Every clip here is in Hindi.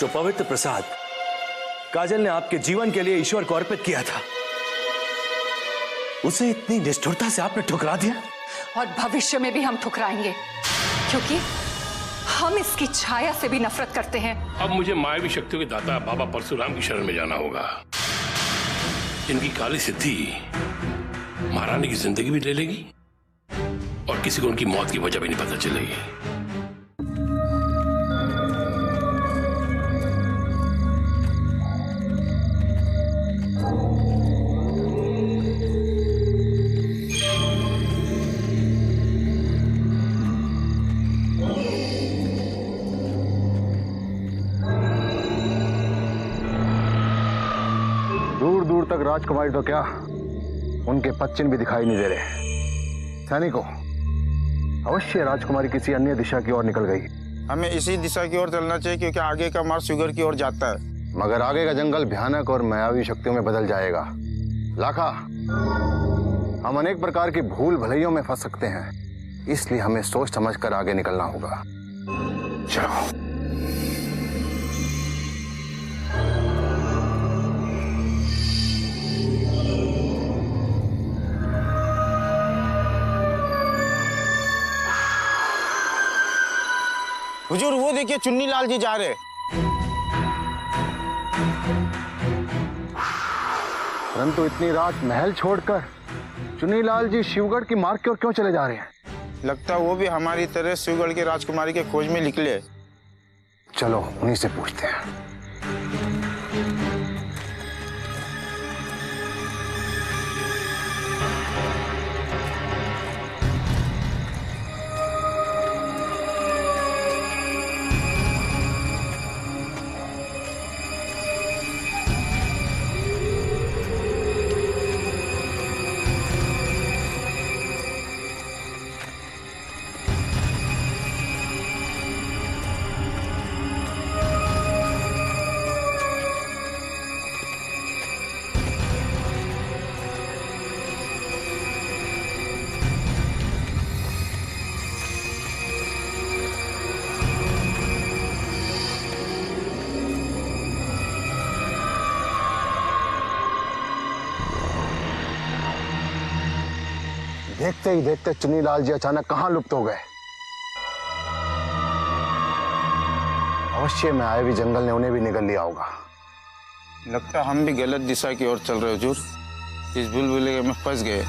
जो पवित्र प्रसाद काजल ने आपके जीवन के लिए ईश्वर को अर्पित किया था, उसे इतनी निष्ठुरता से आपने ठुकरा दिया। और भविष्य में भी हम ठुकराएंगे, क्योंकि हम इसकी छाया से भी नफरत करते हैं। अब मुझे मायावी शक्तियों के दाता बाबा परशुराम की शरण में जाना होगा। इनकी काली सिद्धि महारानी की जिंदगी भी ले लेगी और किसी को उनकी मौत की वजह भी नहीं पता चलेगी। दूर दूर तक राजकुमारी तो क्या, उनके पश्चिम भी दिखाई नहीं दे रहे। सैनिकों, अवश्य राजकुमारी किसी अन्य दिशा की ओर निकल गई। हमें इसी दिशा की ओर चलना चाहिए, क्योंकि आगे का मार्ग शुगर की ओर जाता है। मगर आगे का जंगल भयानक और मायावी शक्तियों में बदल जाएगा। लाखा, हम अनेक प्रकार की भूल भलाइयों में फंस सकते हैं, इसलिए हमें सोच समझकर आगे निकलना होगा। चलो। हुजूर, वो देखिए चुन्नी लाल जी जा रहे। परंतु इतनी रात महल छोड़कर चुन्नीलाल जी शिवगढ़ की मार्ग की ओर क्यों चले जा रहे हैं? लगता है वो भी हमारी तरह शिवगढ़ की राजकुमारी के खोज में निकले। चलो उन्हीं से पूछते हैं। देखते ही देखते चुन्नीलाल जी अचानक कहां लुप्त हो गए। अवश्य में आए भी जंगल ने उन्हें भी निगल लिया होगा। लगता हम भी गलत दिशा की ओर चल रहे हुजूर। इस भूल-भुलैया में फंस गए।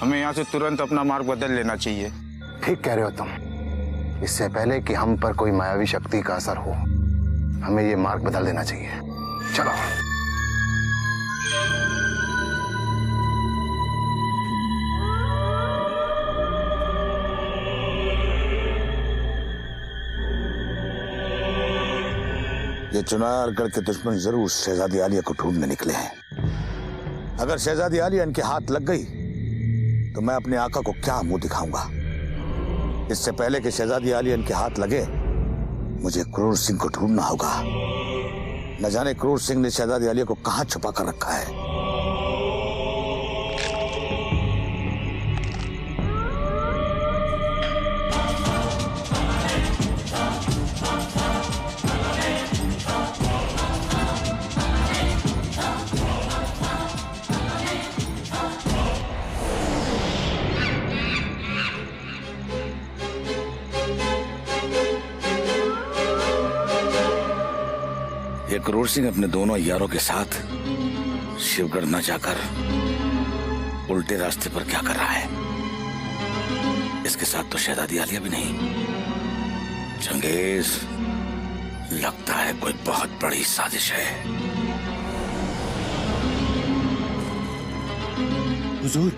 हमें यहाँ से तुरंत अपना मार्ग बदल लेना चाहिए। ठीक कह रहे हो तुम। इससे पहले कि हम पर कोई मायावी शक्ति का असर हो, हमें ये मार्ग बदल देना चाहिए। चलो। ये चुनारगढ़ के दुश्मन जरूर शहजादी आलिया को ढूंढने निकले हैं। अगर शहजादी आलिया इनके हाथ लग गई तो मैं अपने आका को क्या मुंह दिखाऊंगा। इससे पहले कि शहजादी आलिया इनके हाथ लगे, मुझे क्रूर सिंह को ढूंढना होगा। न जाने क्रूर सिंह ने शहजादी आलिया को कहां छुपा कर रखा है। ये क्रूर सिंह अपने दोनों यारों के साथ शिवगढ़ न जाकर उल्टे रास्ते पर क्या कर रहा है। इसके साथ तो शहजादी आलिया भी नहीं। चंगेज, लगता है कोई बहुत बड़ी साजिश है। हुजूर,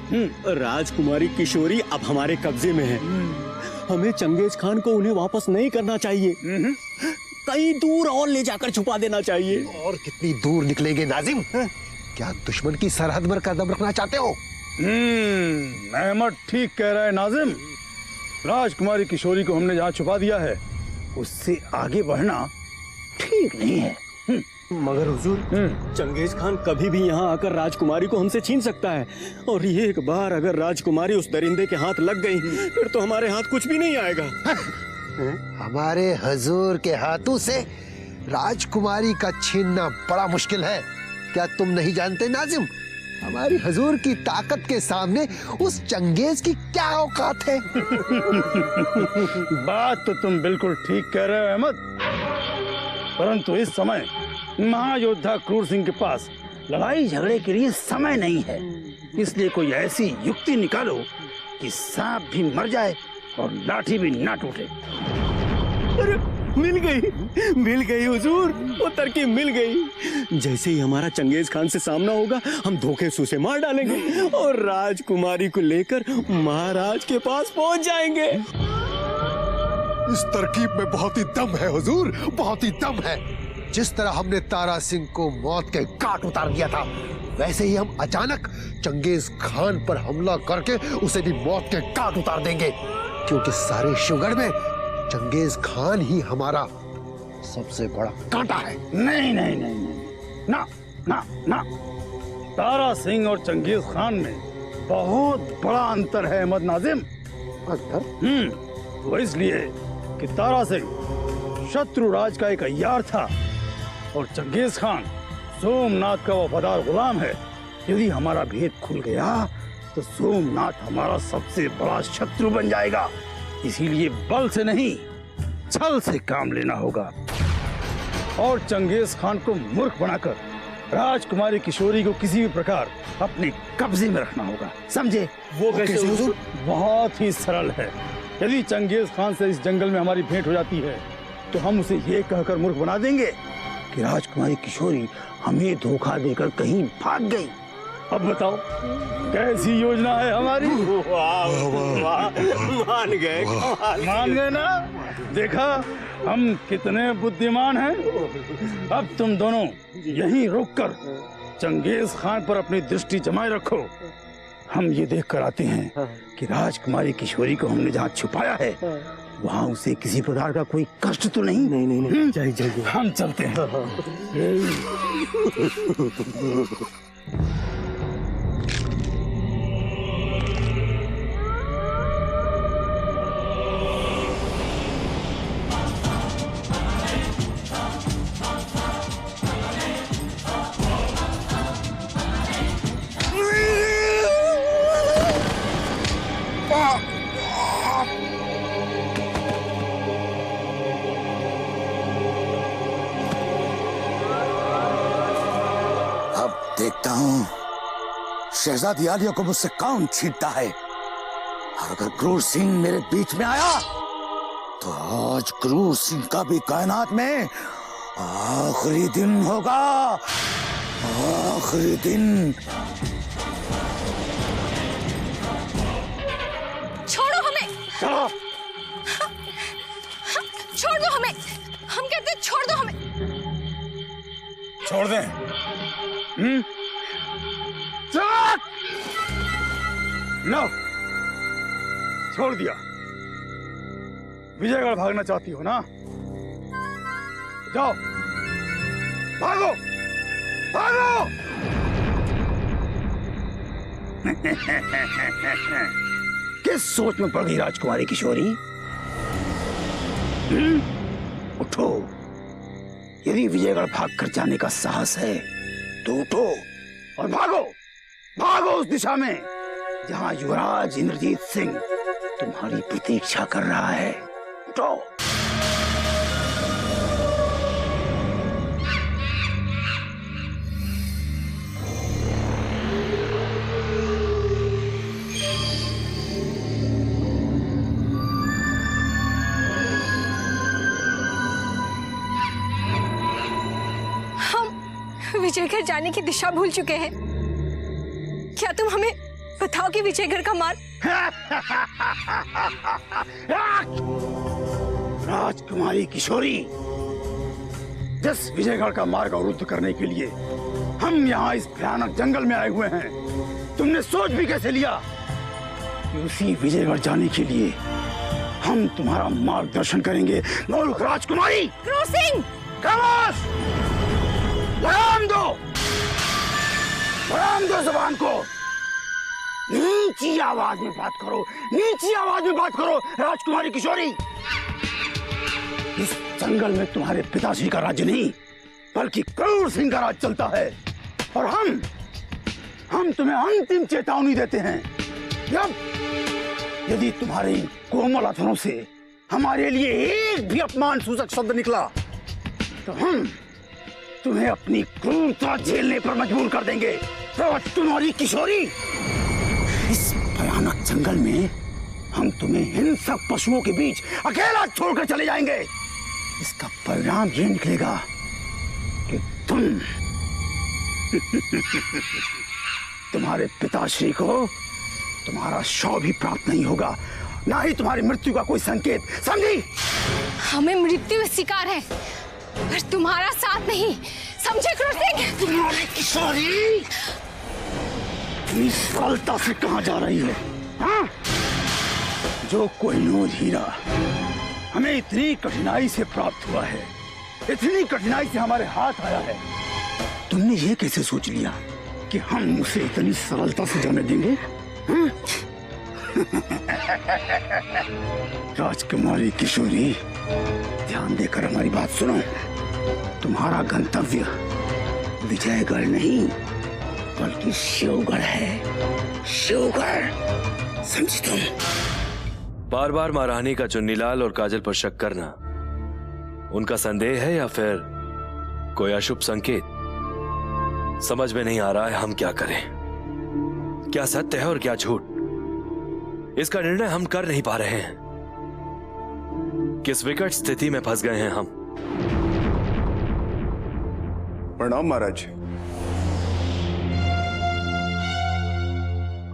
राजकुमारी किशोरी अब हमारे कब्जे में है। हमें चंगेज खान को उन्हें वापस नहीं करना चाहिए। कहीं दूर और ले जाकर छुपा देना चाहिए। और कितनी दूर निकलेंगे नाजिम? क्या दुश्मन की सरहद पर कदम रखना चाहते हो? अहमद ठीक कह रहा है नाजिम। राजकुमारी किशोरी को हमने जहाँ छुपा दिया है, उससे आगे बढ़ना ठीक नहीं है। मगर हुजूर, चंगेज खान कभी भी यहाँ आकर राजकुमारी को हमसे छीन सकता है। और ये एक बार अगर राजकुमारी उस दरिंदे के हाथ लग गई, फिर तो हमारे हाथ कुछ भी नहीं आएगा। हमारे हुजूर के हाथों से राजकुमारी का छीनना बड़ा मुश्किल है। क्या तुम नहीं जानते नाजिम, हमारी हजूर की ताकत के सामने उस चंगेज की क्या औकात है। बात तो तुम बिल्कुल ठीक कह रहे हो अहमद, परंतु इस समय महायोद्धा क्रूर सिंह के पास लड़ाई झगड़े के लिए समय नहीं है। इसलिए कोई ऐसी युक्ति निकालो कि सांप भी मर जाए और लाठी भी ना टूटे। अरे मिल गई हुजूर, वो तरकीब मिल गई। जैसे ही हमारा चंगेज खान से सामना होगा, हम धोखे से मार डालेंगे और राजकुमारी को लेकर महाराज के पास पहुंच जाएंगे। इस तरकीब में बहुत ही दम है हुजूर, बहुत ही दम है। जिस तरह हमने तारा सिंह को मौत के घाट उतार दिया था, वैसे ही हम अचानक चंगेज खान पर हमला करके उसे भी मौत के घाट उतार देंगे, क्योंकि सारे शिवगढ़ में चंगेज खान ही हमारा सबसे बड़ा कांटा है। नहीं नहीं नहीं नहीं, ना ना ना, तारा सिंह और चंगेज खान में बहुत बड़ा अंतर है अहमद नाजिम। अंतर? वो इसलिए कि तारा सिंह शत्रुराज का एक अय्यार था और चंगेज खान सोमनाथ का वफादार गुलाम है। यदि हमारा भेद खुल गया तो सोमनाथ हमारा सबसे बड़ा शत्रु बन जाएगा। इसीलिए बल से नहीं, छल से काम लेना होगा और चंगेज खान को मूर्ख बनाकर राजकुमारी किशोरी को किसी भी प्रकार अपने कब्जे में रखना होगा, समझे? वो कैसे हुजूर? बहुत ही सरल है। यदि चंगेज खान से इस जंगल में हमारी भेंट हो जाती है तो हम उसे ये कहकर मूर्ख बना देंगे कि राजकुमारी किशोरी हमें धोखा देकर कहीं भाग गई। अब बताओ कैसी योजना है हमारी? मान गए ना? देखा हम कितने बुद्धिमान हैं। अब तुम दोनों यहीं रुककर चंगेज खान पर अपनी दृष्टि जमाए रखो। हम ये देख कर आते हैं कि राजकुमारी किशोरी को हमने जहाँ छुपाया है वहाँ उसे किसी प्रकार का कोई कष्ट तो नहीं? नहीं। जाइए। हम चलते हैं। देखता हूं शहजादी आलिया को मुझसे कौन छीनता है, और अगर क्रूर सिंह मेरे बीच में आया तो आज क्रूर सिंह का भी कायनात में आखिरी दिन होगा, आखिरी दिन। छोड़ो हमें, चलो। छोड़ दो हमें, हम कहते हैं छोड़ दो हमें। छोड़ दें? लो, छोड़ दिया। विजयगढ़ भागना चाहती हो ना? जाओ, भागो भागो। किस सोच में पड़ गई राजकुमारी किशोरी? उठो। यदि विजयगढ़ भागकर जाने का साहस है तो उठो और भागो, भागो उस दिशा में जहां युवराज इंद्रजीत सिंह तुम्हारी प्रतीक्षा कर रहा है। उठो। विजयगढ़ जाने की दिशा भूल चुके हैं। क्या तुम हमें बताओ कि विजयगढ़ का मार्ग? राजकुमारी किशोरी, जिस विजयगढ़ का मार्ग अवरुद्ध करने के लिए हम यहाँ इस भयानक जंगल में आए हुए हैं, तुमने सोच भी कैसे लिया कि उसी विजयगढ़ जाने के लिए हम तुम्हारा मार्गदर्शन करेंगे? मूर्ख राजकुमारी! क्रूर सिंह! खामोश! लगाम दो जुबान को। नीची आवाज में बात करो, नीची आवाज में बात करो राजकुमारी किशोरी। इस जंगल में तुम्हारे पिताश्री का राज्य नहीं बल्कि क्रूर सिंह का राज चलता है। और हम तुम्हें अंतिम चेतावनी देते हैं। यदि तुम्हारे इन कोमल अथरों से हमारे लिए एक भी अपमान सूचक शब्द निकला तो हम तुम्हें अपनी क्रूरता झेलने पर मजबूर कर देंगे। राजकुमारी किशोरी, इस भयानक जंगल में हम तुम्हें हिंसक पशुओं के बीच अकेला छोड़कर चले जाएंगे। इसका परिणाम ये निकलेगा कि तुम्हारे पिताश्री को तुम्हारा शव भी प्राप्त नहीं होगा, ना ही तुम्हारी मृत्यु का कोई संकेत। समझी? हमें मृत्यु स्वीकार है पर तुम्हारा साथ नहीं, समझे क्रूर सिंह? तुम्हारी किशोरी इतनी सरलता से कहां जा रही है? हाँ? जो कोहिनूर हीरा हमें इतनी कठिनाई से प्राप्त हुआ है, इतनी कठिनाई से हमारे हाथ आया है, तुमने ये कैसे सोच लिया कि हम उसे इतनी सरलता से जाने देंगे? हाँ? राजकुमारी किशोरी, ध्यान देकर हमारी बात सुनो। तुम्हारा गंतव्य विजयगढ़ नहीं बल्कि शिवगढ़ है। शिवगढ़, समझी तुम? बार बार महारानी का चुन्नीलाल और काजल पर शक करना उनका संदेह है या फिर कोई अशुभ संकेत? समझ में नहीं आ रहा है हम क्या करें। क्या सत्य है और क्या झूठ, इसका निर्णय हम कर नहीं पा रहे हैं। किस विकट स्थिति में फंस गए हैं हम। प्रणाम महाराज।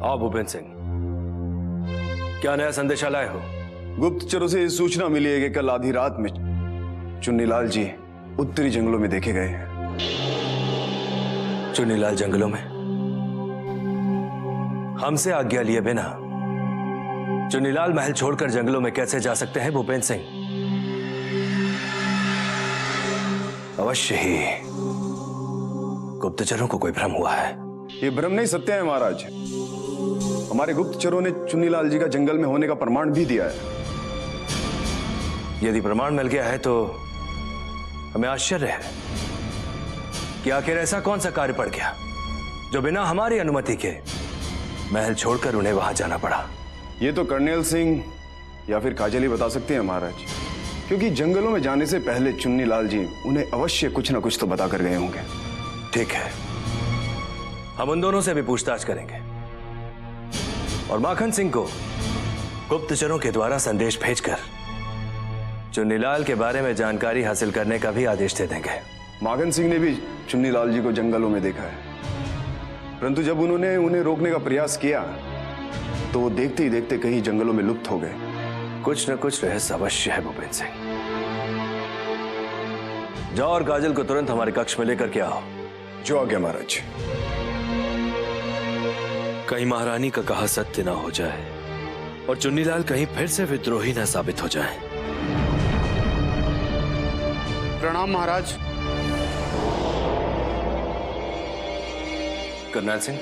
आओ भूपेंद्र सिंह, क्या नया संदेशा लाए हो? गुप्तचरों से सूचना मिली है कि कल आधी रात में चुन्नीलाल जी उत्तरी जंगलों में देखे गए हैं। चुन्नीलाल जंगलों में? हमसे आज्ञा लिए बिना चुन्नीलाल महल छोड़कर जंगलों में कैसे जा सकते हैं भूपेंद्र सिंह? अवश्य ही गुप्तचरों को कोई भ्रम हुआ है। ये भ्रम नहीं, सत्य है महाराज। हमारे गुप्तचरों ने चुन्नीलाल जी का जंगल में होने का प्रमाण भी दिया है। यदि प्रमाण मिल गया है तो हमें आश्चर्य है कि आखिर ऐसा कौन सा कार्य पड़ गया जो बिना हमारी अनुमति के महल छोड़कर उन्हें वहां जाना पड़ा। ये तो कर्नल सिंह या फिर काजल ही बता सकते हैं महाराज, क्योंकि जंगलों में जाने से पहले चुन्नीलाल जी उन्हें अवश्य कुछ ना कुछ तो बता कर गए होंगे। ठीक है, हम उन दोनों से भी पूछताछ करेंगे और माखन सिंह को गुप्तचरों के द्वारा संदेश भेजकर चुन्नीलाल के बारे में जानकारी हासिल करने का भी आदेश दे देंगे। माखन सिंह ने भी चुन्नीलाल जी को जंगलों में देखा है, परंतु जब उन्होंने उन्हें रोकने का प्रयास किया तो वो देखते ही देखते कहीं जंगलों में लुप्त हो गए। कुछ न कुछ रहस्य अवश्य है भूपेंद्र सिंह। जाओ और काजल को तुरंत हमारे कक्ष में लेकर के आओ। जो आज्ञा महाराज। कहीं महारानी का कहा सत्य ना हो जाए और चुन्नीलाल कहीं फिर से विद्रोही न साबित हो जाए। प्रणाम महाराज। कर्नल सिंह,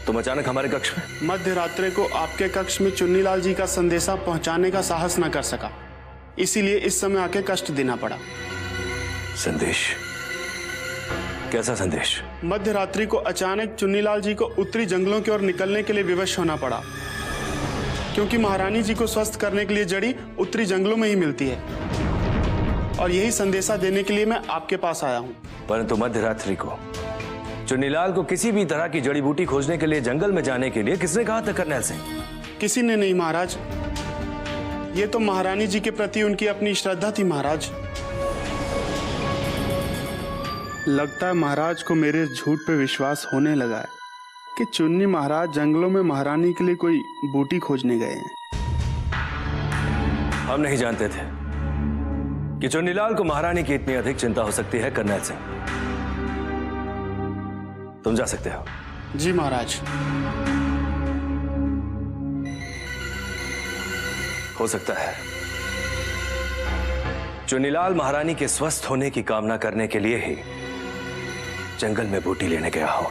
तुम अचानक हमारे कक्ष में? मध्य रात्रि को आपके कक्ष में चुन्नीलाल जी का संदेशा पहुंचाने का साहस न कर सका, इसीलिए इस समय आके कष्ट देना पड़ा। संदेश? कैसा संदेश? मध्य रात्रि को अचानक चुन्नीलाल जी को उत्तरी जंगलों की ओर निकलने के लिए विवश होना पड़ा, क्योंकि महारानी जी को स्वस्थ करने के लिए जड़ी उत्तरी जंगलों में ही मिलती है, और यही संदेशा देने के लिए मैं आपके पास आया हूँ। परंतु मध्य रात्रि को चुन्नीलाल को किसी भी तरह की जड़ी बूटी खोजने के लिए जंगल में जाने के लिए किसने कहा था कर्नल सिंह? किसी ने नहीं महाराज, ये तो महारानी जी के प्रति उनकी अपनी श्रद्धा थी महाराज। लगता है महाराज को मेरे झूठ पे विश्वास होने लगा है कि चुन्नी महाराज जंगलों में महारानी के लिए कोई बूटी खोजने गए हैं। हम नहीं जानते थे कि चुन्नीलाल को महारानी की इतनी अधिक चिंता हो सकती है। कर्नल सिंह, तुम जा सकते हो। जी महाराज। हो सकता है चुन्नीलाल महारानी के स्वस्थ होने की कामना करने के लिए ही जंगल में बूटी लेने गया हो।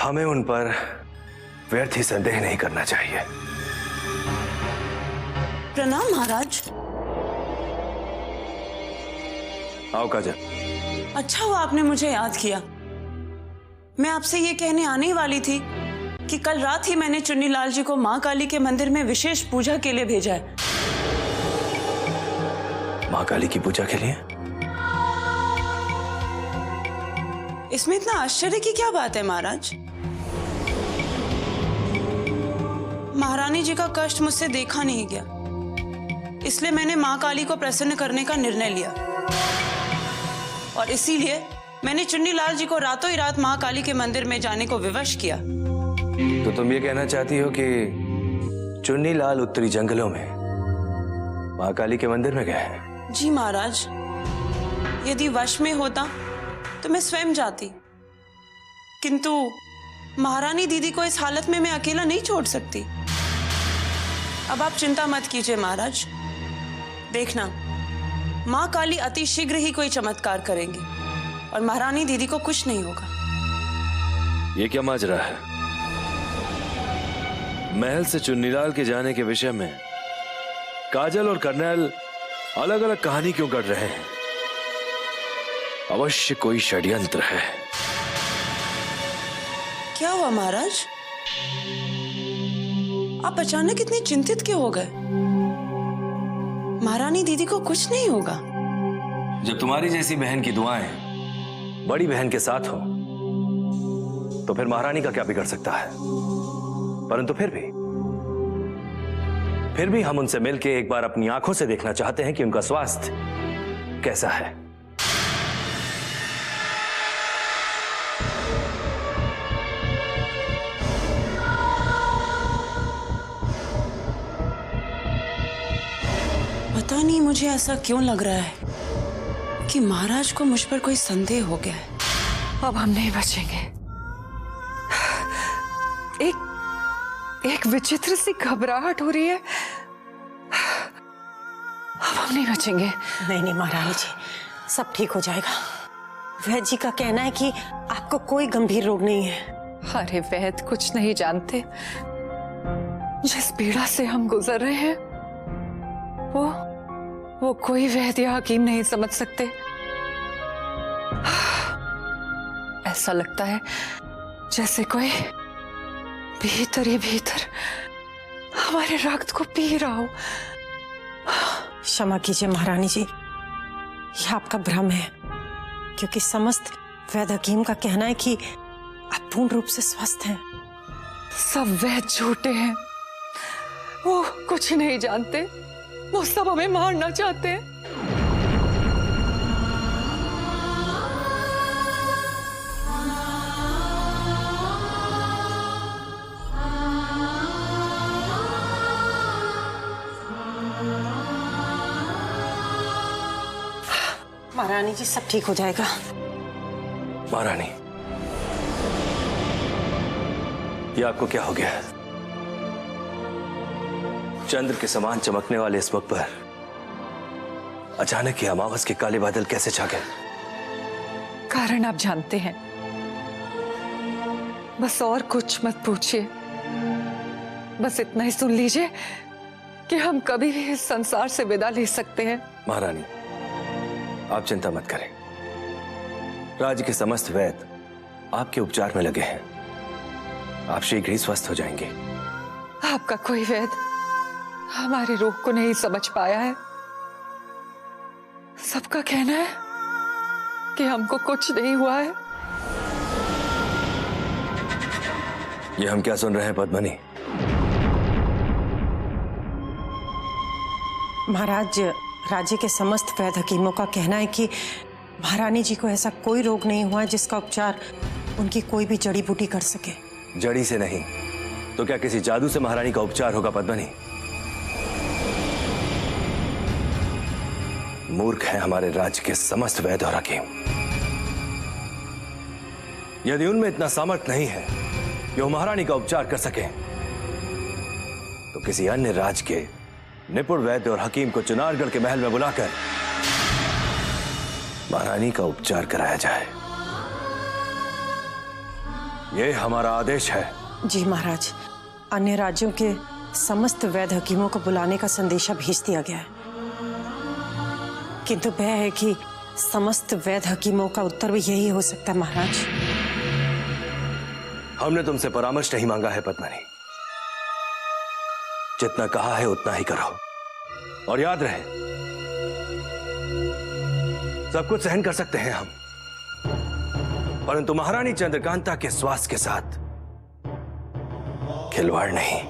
हमें उन पर व्यर्थ ही संदेह नहीं करना चाहिए। प्रणाम महाराज। आओ काजल। अच्छा हुआ आपने मुझे याद किया। मैं आपसे ये कहने आने ही वाली थी कि कल रात ही मैंने चुन्नीलाल जी को माँ काली के मंदिर में विशेष पूजा के लिए भेजा है। माँ काली की पूजा के लिए? इसमें इतना आश्चर्य की क्या बात है महाराज? महारानी जी का कष्ट मुझसे देखा नहीं गया, इसलिए मैंने माँ काली को प्रसन्न करने का निर्णय लिया और इसीलिए मैंने चुन्नीलाल जी को रातों ही रात माँ काली के मंदिर में जाने को विवश किया। तो तुम ये कहना चाहती हो कि चुन्नीलाल उत्तरी जंगलों में माँ काली के मंदिर में गए हैं? जी महाराज, यदि वश में होता तो मैं स्वयं जाती, किंतु महारानी दीदी को इस हालत में मैं अकेला नहीं छोड़ सकती। अब आप चिंता मत कीजिए महाराज, देखना माँ काली अति शीघ्र ही कोई चमत्कार करेंगी और महारानी दीदी को कुछ नहीं होगा। ये क्या माजरा है? महल से चुन्नीलाल के जाने के विषय में काजल और कर्नल अलग अलग कहानी क्यों कर रहे हैं? अवश्य कोई षड्यंत्र है। क्या हुआ महाराज? आप अचानक इतने चिंतित क्यों हो गए? महारानी दीदी को कुछ नहीं होगा। जब तुम्हारी जैसी बहन की दुआएं बड़ी बहन के साथ हो तो फिर महारानी का क्या बिगड़ सकता है? परंतु फिर भी हम उनसे मिलकर एक बार अपनी आंखों से देखना चाहते हैं कि उनका स्वास्थ्य कैसा है। पता नहीं मुझे ऐसा क्यों लग रहा है कि महाराज को मुझ पर कोई संदेह हो गया है। अब हम नहीं बचेंगे। एक विचित्र सी घबराहट हो रही है। अब हम नहीं बचेंगे। नहीं महारानी जी, सब ठीक हो जाएगा। वैद्य जी का कहना है कि आपको कोई गंभीर रोग नहीं है। अरे वैद्य कुछ नहीं जानते। जिस पीड़ा से हम गुजर रहे हैं वो कोई वैद्य या हकीम नहीं समझ सकते। ऐसा लगता है जैसे कोई भीतर ही भीतर हमारे रक्त को पी रहा हो। क्षमा कीजिए महारानी जी, यह आपका भ्रम है, क्योंकि समस्त वैद्य हकीम का कहना है कि आप पूर्ण रूप से स्वस्थ हैं। सब वैद्य झूठे हैं। वो कुछ नहीं जानते। वो सब हमें मारना चाहते हैं। महारानी जी, सब ठीक हो जाएगा। महारानी, ये आपको क्या हो गया? चंद्र के समान चमकने वाले इस मुख पर अचानक ही अमावस के काले बादल कैसे छा गए? कारण आप जानते हैं। बस और कुछ मत पूछिए। बस इतना ही सुन लीजिए कि हम कभी भी इस संसार से विदा ले सकते हैं। महारानी, आप चिंता मत करें। राज्य के समस्त वैद्य आपके उपचार में लगे हैं। आप शीघ्र ही स्वस्थ हो जाएंगे। आपका कोई वैद्य हमारे रोग को नहीं समझ पाया है। सबका कहना है कि हमको कुछ नहीं हुआ है। ये हम क्या सुन रहे हैं पद्मनी? महाराज, राज्य के समस्त वैद्य हकीमों का कहना है कि महारानी जी को ऐसा कोई रोग नहीं हुआ जिसका उपचार उनकी कोई भी जड़ी बूटी कर सके। जड़ी से नहीं तो क्या किसी जादू से महारानी का उपचार होगा पद्मनी? मूर्ख हैं हमारे राज्य के समस्त वैद्य और हकीम। यदि उनमें इतना सामर्थ्य नहीं है कि वो महारानी का उपचार कर सके, तो किसी अन्य राज्य के निपुण वैद्य और हकीम को चुनारगढ़ के महल में बुलाकर महारानी का उपचार कराया जाए। यह हमारा आदेश है। जी महाराज, अन्य राज्यों के समस्त वैद्य हकीमों को बुलाने का संदेशा भेज दिया गया है, किंतु भय है कि समस्त वैद्य हकीमों का उत्तर भी यही हो सकता है महाराज। हमने तुमसे परामर्श नहीं मांगा है पद्मिनी। जितना कहा है उतना ही करो, और याद रहे सब कुछ सहन कर सकते हैं हम, परंतु महारानी चंद्रकांता के स्वास्थ्य के साथ खिलवाड़ नहीं।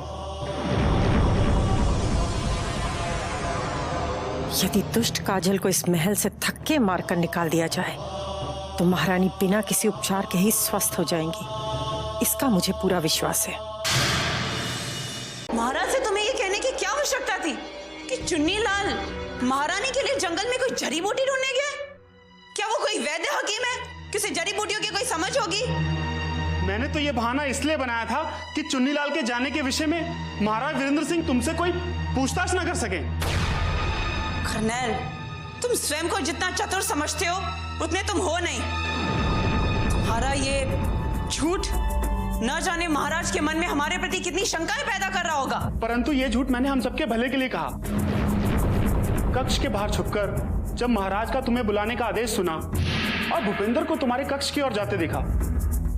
यदि दुष्ट काजल को इस महल से धक्के मारकर निकाल दिया जाए तो महारानी बिना किसी उपचार के ही स्वस्थ हो जाएंगी, इसका मुझे पूरा विश्वास है। महाराज से तुम्हें ये कहने की क्या आवश्यकता थी कि चुन्नीलाल महारानी के लिए जंगल में कोई जड़ी बूटी ढूंढने गया? क्या वो कोई वैद्य हकीम है कि उसे जड़ी बूटियों की कोई समझ होगी? मैंने तो ये बहाना इसलिए बनाया था कि चुन्नीलाल के जाने के विषय में महाराज वीरेंद्र सिंह तुमसे कोई पूछताछ न कर सके। कर्नल, तुम स्वयं को जितना चतुर समझते हो उतने तुम हो नहीं। तुम्हारा ये झूठ न जाने महाराज के मन में हमारे प्रति कितनी शंकाएं पैदा कर रहा होगा। परंतु ये झूठ मैंने हम सबके भले के लिए कहा। कक्ष के बाहर छुपकर जब महाराज का तुम्हें बुलाने का आदेश सुना और भूपेंद्र को तुम्हारे कक्ष की ओर जाते देखा,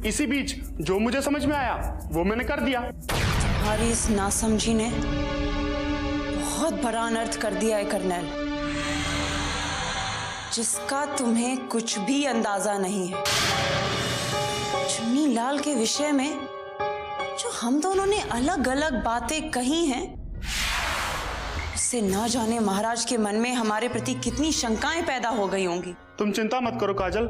इसी बीच जो मुझे समझ में आया वो मैंने कर दिया। तुम्हारी इस नासमझी ने बहुत बड़ा अनर्थ कर दिया है कर्नल, जिसका तुम्हें कुछ भी अंदाजा नहीं है। चुन्नीलाल के विषय में जो हम दोनों ने अलग अलग बातें कही हैं, उससे न जाने महाराज के मन में हमारे प्रति कितनी शंकाएं पैदा हो गई होंगी। तुम चिंता मत करो काजल,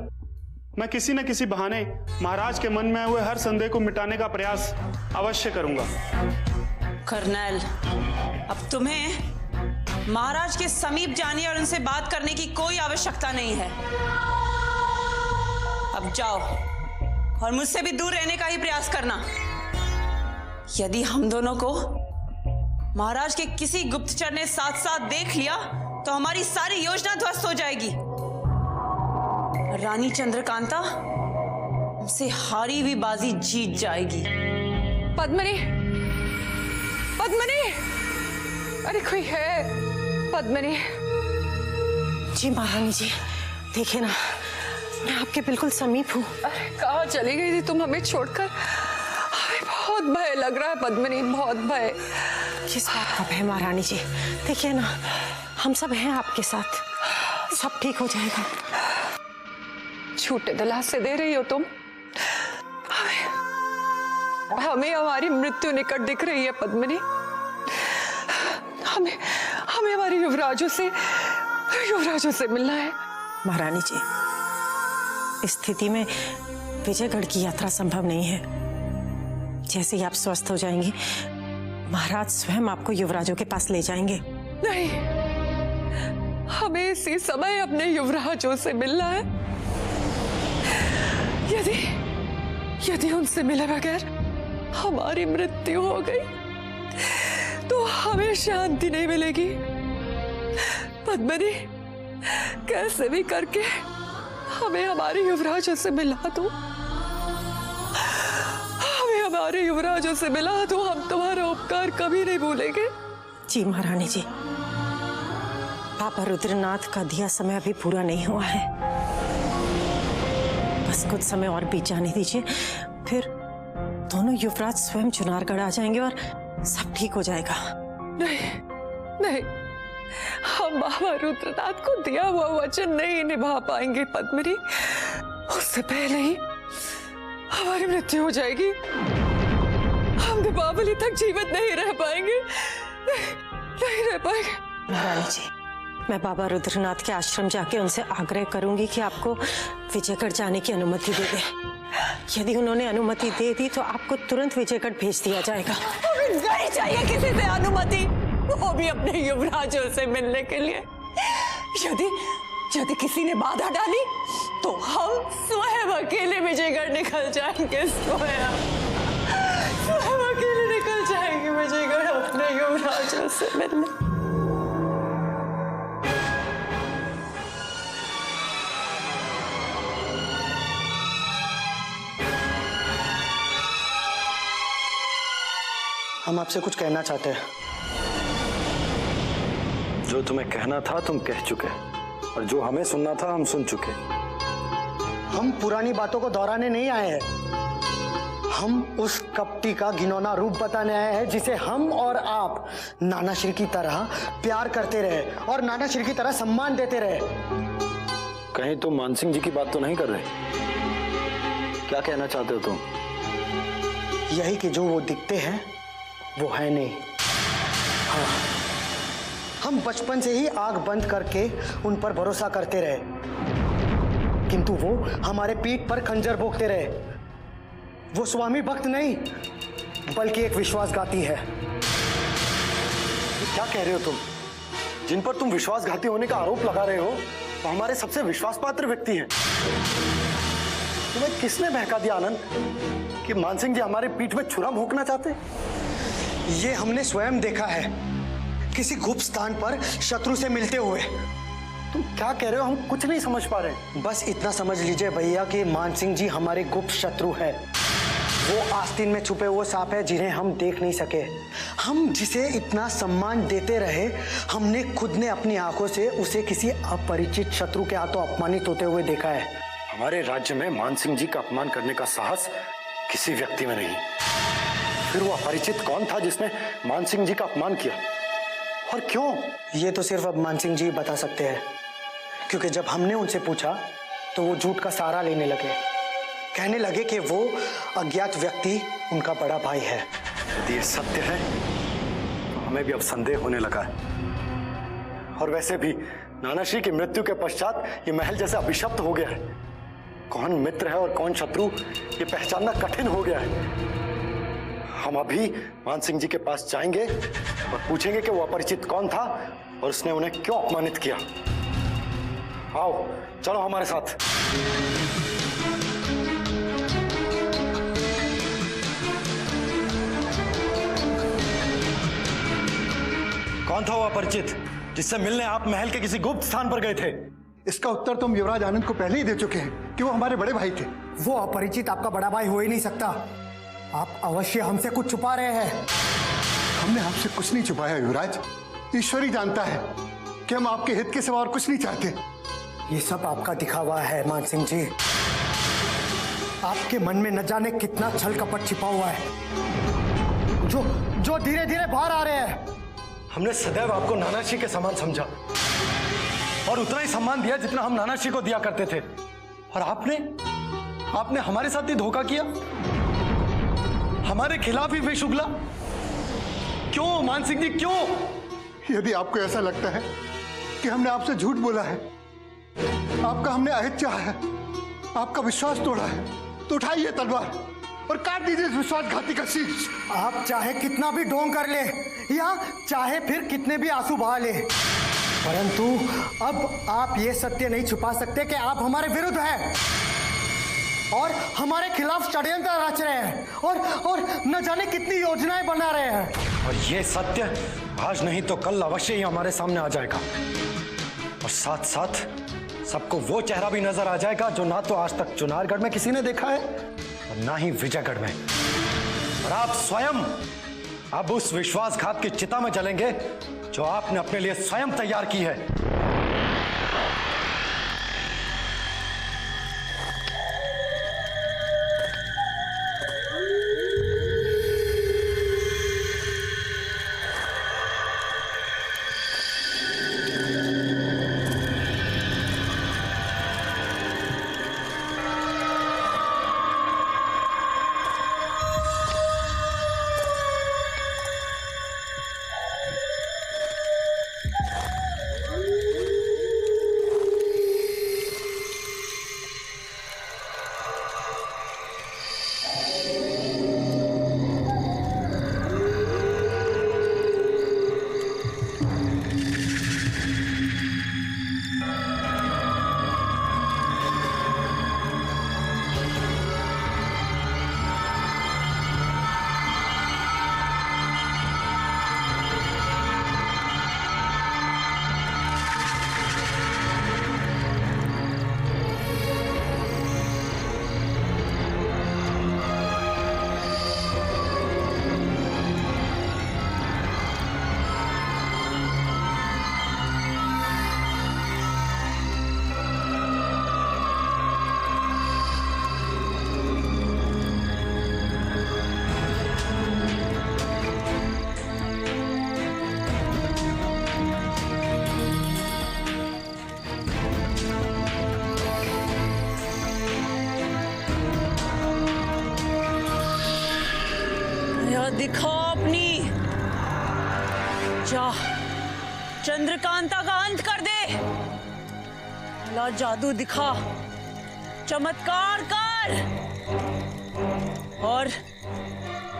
मैं किसी न किसी बहाने महाराज के मन में हुए हर संदेह को मिटाने का प्रयास अवश्य करूंगा। कर्नल, अब तुम्हें महाराज के समीप जाने और उनसे बात करने की कोई आवश्यकता नहीं है। अब जाओ और मुझसे भी दूर रहने का ही प्रयास करना। यदि हम दोनों को महाराज के किसी गुप्तचर ने साथ साथ देख लिया तो हमारी सारी योजना ध्वस्त हो जाएगी। रानी चंद्रकांता हमसे हारी हुई बाजी जीत जाएगी। पद्मिनी, पद्मिनी, अरे कोई है? पद्मिनी। जी महारानी जी, देखिए ना, मैं आपके बिल्कुल समीप हूँ। अरे कहाँ चली गई थी तुम हमें छोड़कर? हमें बहुत भय लग रहा है पद्मिनी, बहुत भय। किस बात का भय महारानी जी? देखिए ना, हम सब हैं आपके साथ, सब ठीक हो जाएगा। झूठे दिलासे दे रही हो तुम। हमें हमारी मृत्यु निकट दिख रही है पद्मिनी। हमें हमें हमारे युवराजों से मिलना है। महारानी जी, इस स्थिति में विजयगढ़ की यात्रा संभव नहीं है। जैसे ही आप स्वस्थ हो जाएंगी, महाराज स्वयं आपको युवराजों के पास ले जाएंगे। नहीं, हमें इसी समय अपने युवराजों से मिलना है। यदि उनसे मिले बगैर हमारी मृत्यु हो गई तो हमें शांति नहीं मिलेगी। पद्मिनी, कैसे भी करके हमें हमारे युवराजों से मिला दो। हमें हमारे युवराजों से मिला दो, हम तुम्हारा उपकार कभी नहीं भूलेंगे। जी महारानी जी, पापा रुद्रनाथ का दिया समय अभी पूरा नहीं हुआ है। बस कुछ समय और बीत जाने दीजिए, फिर दोनों युवराज स्वयं चुनारगढ़ आ जाएंगे और सब ठीक हो जाएगा। नहीं, हम बाबा रुद्रनाथ को दिया हुआ वचन नहीं निभा पाएंगे पद्मिनी। उससे पहले ही हमारी मृत्यु हो जाएगी। हम दीपावली तक जीवित नहीं रह पाएंगे, नहीं रह पाएंगे। महारानी जी, मैं बाबा रुद्रनाथ के आश्रम जाके उनसे आग्रह करूंगी कि आपको विजयगढ़ जाने की अनुमति दे दें। यदि उन्होंने अनुमति दे दी तो आपको तुरंत विजयगढ़ भेज दिया जाएगा। नहीं चाहिए किसी से अनुमति, वो भी अपने युवराजों से मिलने के लिए। यदि किसी ने बाधा डाली तो हम स्वयं अकेले विजयगढ़ निकल जाएंगे। स्वयं अकेले निकल जाएंगे विजयगढ़ अपने युवराजों से मिलने। हम आपसे कुछ कहना चाहते हैं। जो तुम्हें कहना था तुम कह चुके, और जो हमें सुनना था हम सुन चुके। हम पुरानी बातों को दोहराने नहीं आए हैं, हम उस कपटी का घिनौना रूप बताने आए हैं जिसे हम और आप नानाश्री की तरह प्यार करते रहे और नानाश्री की तरह सम्मान देते रहे। कहीं तुम मानसिंह जी की बात तो नहीं कर रहे? क्या कहना चाहते हो तुम? यही कि जो वो दिखते हैं वो है नहीं। हाँ, हम बचपन से ही आंख बंद करके उन पर भरोसा करते रहे, किंतु वो हमारे पीठ पर खंजर भोंकते रहे। वो स्वामी भक्त नहीं बल्कि एक विश्वासघाती है। क्या कह रहे हो तुम? जिन पर तुम विश्वासघाती होने का आरोप लगा रहे हो वो हमारे सबसे विश्वासपात्र व्यक्ति हैं। तुम्हें किसने बहका दिया आनंद कि मानसिंह जी हमारे पीठ में छुरा भोंकना चाहते? ये हमने स्वयं देखा है, किसी गुप्त स्थान पर शत्रु से मिलते हुए। तुम क्या कह रहे हो? हम कुछ नहीं समझ पा रहे। बस इतना समझ लीजिए भैया कि मानसिंह जी हमारे गुप्त शत्रु है। वो आस्तीन में छुपे हुए सांप है जिन्हें हम देख नहीं सके। हम जिसे इतना सम्मान देते रहे, हमने खुद ने अपनी आंखों से उसे किसी अपरिचित शत्रु के हाथों अपमानित होते हुए देखा है। हमारे राज्य में मानसिंह जी का अपमान करने का साहस किसी व्यक्ति में नहीं। फिर वो अपरिचित कौन था जिसने मानसिंह जी का अपमान किया, और क्यों? ये तो सिर्फ अब मानसिंह जी बता सकते हैं, क्योंकि जब हमने उनसे पूछा तो वो झूठ का सहारा लेने लगे। कहने लगे कि वो अज्ञात व्यक्ति उनका बड़ा भाई है। यदि ये सत्य है तो हमें भी अब संदेह होने लगा है। और वैसे भी नानाश्री की मृत्यु के पश्चात ये महल जैसा अभिशप्त हो गया है। कौन मित्र है और कौन शत्रु ये पहचानना कठिन हो गया है। हम अभी मानसिंह जी के पास जाएंगे और पूछेंगे कि वो अपरिचित कौन था और उसने उन्हें क्यों अपमानित किया। आओ चलो हमारे साथ। कौन था वो अपरिचित जिससे मिलने आप महल के किसी गुप्त स्थान पर गए थे? इसका उत्तर तुम युवराज आनंद को पहले ही दे चुके हैं कि वो हमारे बड़े भाई थे। वो अपरिचित आपका बड़ा भाई हो ही नहीं सकता। आप अवश्य हमसे कुछ छुपा रहे हैं। हमने आपसे कुछ नहीं छुपाया युवराज। ईश्वर ही जानता है कि हम आपके हित के सिवा और कुछ नहीं चाहते। ये सब आपका दिखावा है मानसिंह जी। आपके मन में न जाने कितना छल कपट छिपा हुआ है जो धीरे धीरे बाहर आ रहे हैं। हमने सदैव आपको नानाश्री के समान समझा और उतना ही सम्मान दिया जितना हम नानाश्री को दिया करते थे। और आपने हमारे साथ ही धोखा किया, हमारे खिलाफ ही विष उगला। क्यों मानसिंह जी, क्यों? यदि आपको ऐसा लगता है कि हमने आपसे झूठ बोला है, आपका हमने अहित चाहा है, आपका विश्वास तोड़ा है, तो उठाइए तलवार और काट दीजिए इस विश्वासघाती का शीश। आप चाहे कितना भी ढोंग कर ले या चाहे फिर कितने भी आंसू बहा ले, परंतु अब आप ये सत्य नहीं छुपा सकते कि आप हमारे विरुद्ध हैं और हमारे खिलाफ षड्यंत्र रच रहे हैं और न जाने कितनी योजनाएं बना रहे हैं। और ये सत्य आज नहीं तो कल अवश्य ही हमारे सामने आ जाएगा। और साथ साथ सबको वो चेहरा भी नजर आ जाएगा जो ना तो आज तक चुनारगढ़ में किसी ने देखा है और ना ही विजयगढ़ में। और आप स्वयं अब उस विश्वासघात की चिता में जलेंगे जो आपने अपने लिए स्वयं तैयार की है। कला दिखा अपनी। जा चंद्रकांता का अंत कर दे। कला जादू दिखा, चमत्कार कर और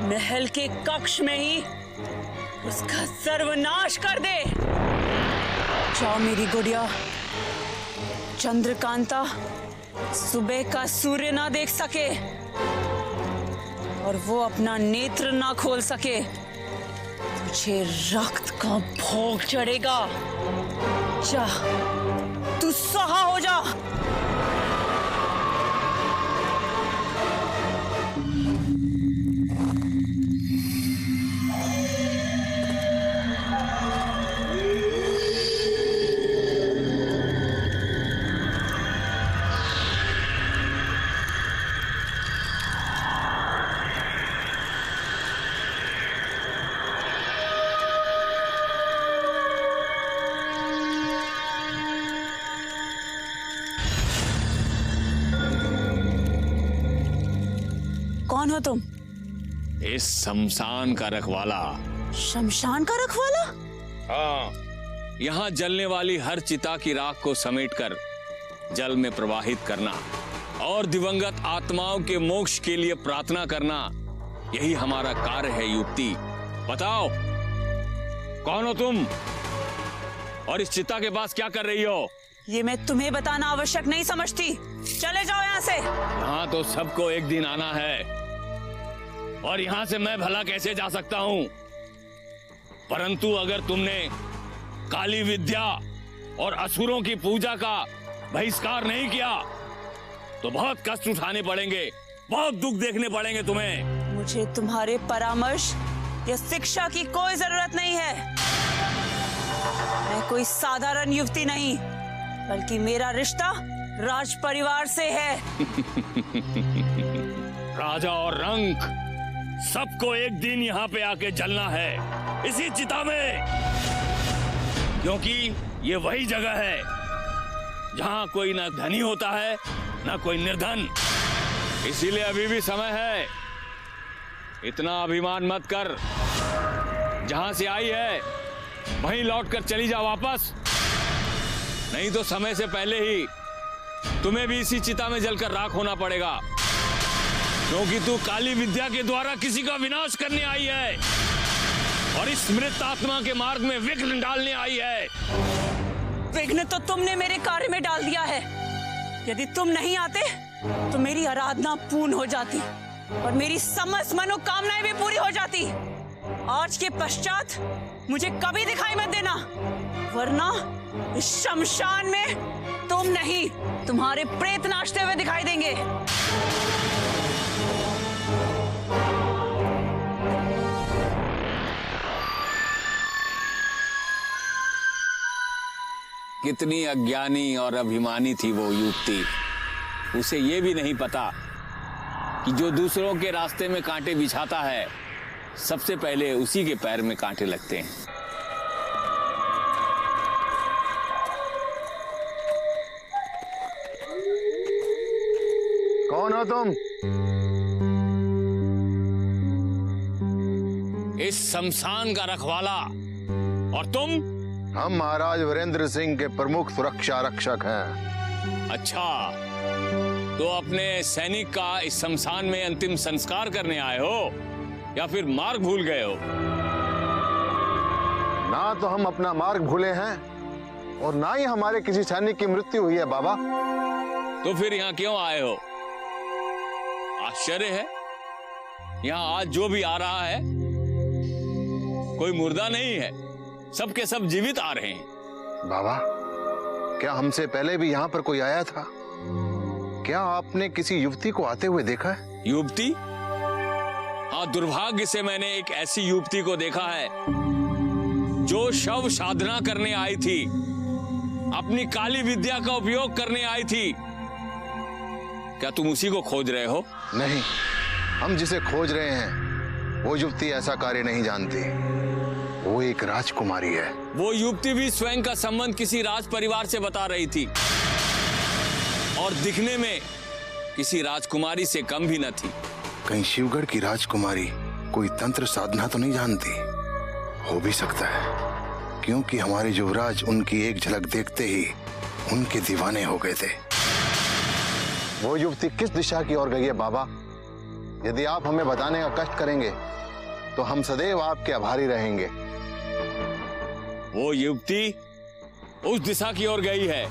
महल के कक्ष में ही उसका सर्वनाश कर दे। जाओ मेरी गुड़िया। चंद्रकांता सुबह का सूर्य ना देख सके और वो अपना नेत्र ना खोल सके, तुझे रक्त का भोग चढ़ेगा। जा तू सहा हो जा। कौन हो तुम? इस शमशान का रखवाला। शमशान का रखवाला? हाँ, यहाँ जलने वाली हर चिता की राख को समेटकर जल में प्रवाहित करना और दिवंगत आत्माओं के मोक्ष के लिए प्रार्थना करना, यही हमारा कार्य है। युक्ति बताओ, कौन हो तुम और इस चिता के पास क्या कर रही हो? ये मैं तुम्हें बताना आवश्यक नहीं समझती। चले जाओ यहाँ से। यहाँ तो सबको एक दिन आना है और यहाँ से मैं भला कैसे जा सकता हूँ? परंतु अगर तुमने काली विद्या और असुरों की पूजा का बहिष्कार नहीं किया तो बहुत कष्ट उठाने पड़ेंगे, बहुत दुख देखने पड़ेंगे तुम्हें। मुझे तुम्हारे परामर्श या शिक्षा की कोई जरूरत नहीं है। मैं कोई साधारण युवती नहीं, बल्कि मेरा रिश्ता राज परिवार से है। राजा और रंक सबको एक दिन यहाँ पे आके जलना है, इसी चिता में, क्योंकि ये वही जगह है जहाँ कोई ना धनी होता है ना कोई निर्धन। इसीलिए अभी भी समय है। इतना अभिमान मत कर। जहाँ से आई है वहीं लौटकर चली जा वापस, नहीं तो समय से पहले ही तुम्हें भी इसी चिता में जलकर राख होना पड़ेगा, क्योंकि तू काली विद्या के द्वारा किसी का विनाश करने आई है और इस मृत आत्मा के मार्ग में विघ्न डालने आई है। विघ्न तो तुमने मेरे कार्य में डाल दिया है। यदि तुम नहीं आते तो मेरी आराधना पूर्ण हो जाती और मेरी समस्त मनोकामनाएं भी पूरी हो जाती। आज के पश्चात मुझे कभी दिखाई मत देना, वरना इस शमशान में तुम नहीं, तुम्हारे प्रेत नाचते हुए दिखाई देंगे। कितनी अज्ञानी और अभिमानी थी वो युवती। उसे ये भी नहीं पता कि जो दूसरों के रास्ते में कांटे बिछाता है, सबसे पहले उसी के पैर में कांटे लगते हैं। कौन हो तुम? इस शमशान का रखवाला। और तुम? हम महाराज वीरेंद्र सिंह के प्रमुख सुरक्षा रक्षक हैं। अच्छा, तो अपने सैनिक का इस शमशान में अंतिम संस्कार करने आए हो या फिर मार्ग भूल गए हो? ना तो हम अपना मार्ग भूले हैं और ना ही हमारे किसी सैनिक की मृत्यु हुई है बाबा। तो फिर यहाँ क्यों आए हो? आश्चर्य है, यहाँ आज जो भी आ रहा है कोई मुर्दा नहीं है, सब के सब जीवित आ रहे हैं। बाबा, क्या हमसे पहले भी यहाँ पर कोई आया था? क्या आपने किसी युवती को आते हुए देखा है? युवती? हाँ, दुर्भाग्य से मैंने एक ऐसी युवती को देखा है जो शव साधना करने आई थी, अपनी काली विद्या का उपयोग करने आई थी। क्या तुम उसी को खोज रहे हो? नहीं, हम जिसे खोज रहे हैं वो युवती ऐसा कार्य नहीं जानती। वो एक राजकुमारी है। वो युवती भी स्वयं का संबंध किसी राज परिवार से बता रही थी और दिखने में किसी राजकुमारी से कम भी न थी। कहीं शिवगढ़ की राजकुमारी कोई तंत्र साधना तो नहीं जानती? हो भी सकता है, क्योंकि हमारे युवराज उनकी एक झलक देखते ही उनके दीवाने हो गए थे। वो युवती किस दिशा की ओर गई है बाबा? यदि आप हमें बताने का कष्ट करेंगे तो हम सदैव आपके आभारी रहेंगे। वो युवती उस दिशा की ओर गई है,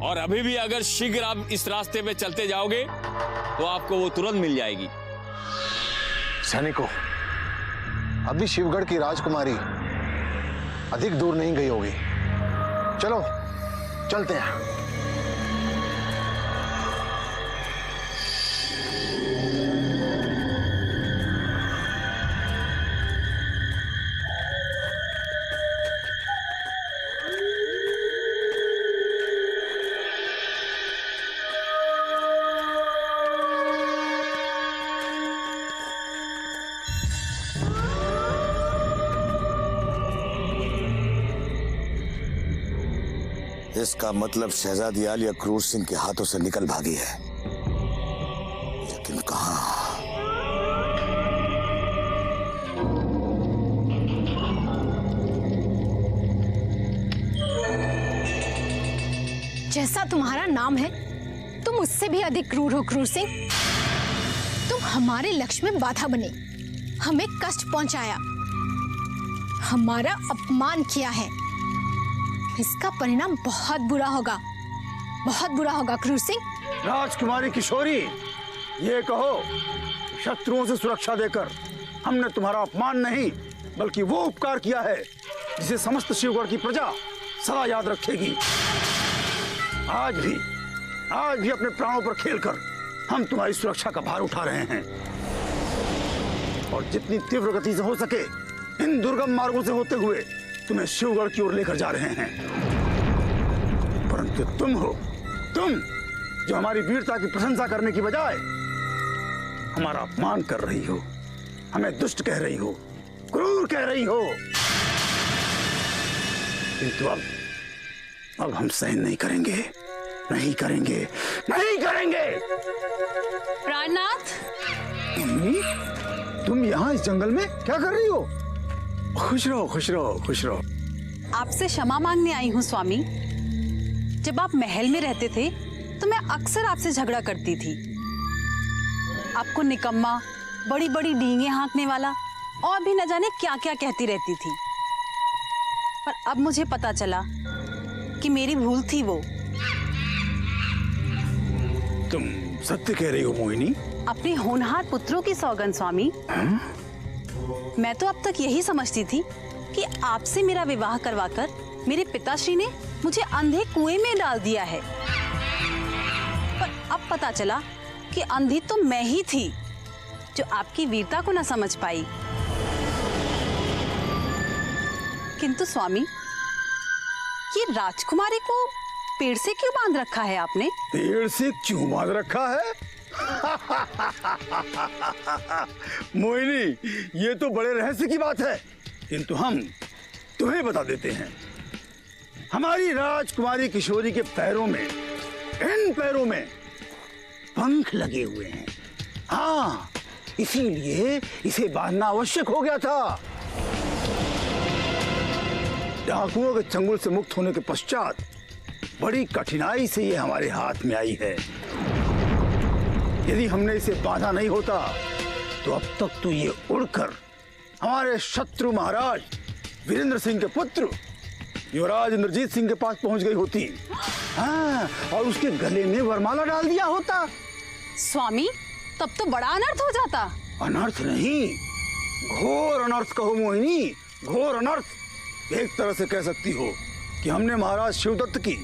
और अभी भी अगर शीघ्र आप इस रास्ते पे चलते जाओगे तो आपको वो तुरंत मिल जाएगी। सैनिकों, अभी शिवगढ़ की राजकुमारी अधिक दूर नहीं गई होगी। चलो चलते हैं। इसका मतलब शहजादी आलिया क्रूर सिंह के हाथों से निकल भागी है, लेकिन कहां? जैसा तुम्हारा नाम है, तुम उससे भी अधिक क्रूर हो क्रूर सिंह। तुम हमारे लक्ष्य में बाधा बने, हमें कष्ट पहुंचाया, हमारा अपमान किया है। इसका परिणाम बहुत बुरा होगा क्रूर सिंह। राजकुमारी किशोरी, ये कहो, शत्रुओं से सुरक्षा देकर हमने तुम्हारा अपमान नहीं बल्कि वो उपकार किया है जिसे समस्त शिवगढ़ की प्रजा सदा याद रखेगी। आज भी अपने प्राणों पर खेलकर हम तुम्हारी सुरक्षा का भार उठा रहे हैं, और जितनी तीव्र गति से हो सके इन दुर्गम मार्गों से होते हुए तुम्हें शिवगढ़ की ओर लेकर जा रहे हैं। परंतु तुम जो हमारी वीरता की प्रशंसा करने की बजाय हमारा अपमान कर रही हो, हमें दुष्ट कह रही हो, क्रूर कह रही हो। किंतु अब हम सहन नहीं करेंगे। प्राणनाथ, तुम यहाँ इस जंगल में क्या कर रही हो? खुश रहो। आपसे क्षमा मांगने आई हूँ स्वामी। जब आप महल में रहते थे तो मैं अक्सर आपसे झगड़ा करती थी। आपको निकम्मा, बड़ी बड़ी डींगे हाँकने वाला और भी न जाने क्या क्या कहती रहती थी। पर अब मुझे पता चला कि मेरी भूल थी वो। तुम सत्य कह रही हो मोहिनी? अपने होनहार पुत्रों की सौगंध स्वामी। मैं तो अब तक यही समझती थी कि आपसे मेरा विवाह करवाकर मेरे पिताश्री ने मुझे अंधे कुएं में डाल दिया है, पर अब पता चला कि अंधी तो मैं ही थी जो आपकी वीरता को न समझ पाई। किंतु स्वामी, ये राजकुमारी को पेड़ से क्यों बांध रखा है आपने? पेड़ से क्यों बांध रखा है? मोहिनी, ये तो बड़े रहस्य की बात है, किंतु हम तुम्हें बता देते हैं। हमारी राजकुमारी किशोरी के पैरों में, इन पैरों में पंख लगे हुए हैं। हाँ, इसीलिए इसे बांधना आवश्यक हो गया था। डाकुओं के चंगुल से मुक्त होने के पश्चात बड़ी कठिनाई से ये हमारे हाथ में आई है। यदि हमने इसे बांधा नहीं होता तो अब तक तो ये उड़कर हमारे शत्रु महाराज वीरेंद्र सिंह के पुत्र युवराज इंद्रजीत सिंह के पास पहुंच गई होती। हाँ, और उसके गले में वरमाला डाल दिया होता। स्वामी, तब तो बड़ा अनर्थ हो जाता। अनर्थ नहीं, घोर अनर्थ कहो मोहिनी, घोर अनर्थ। एक तरह से कह सकती हो कि हमने महाराज शिवदत्त की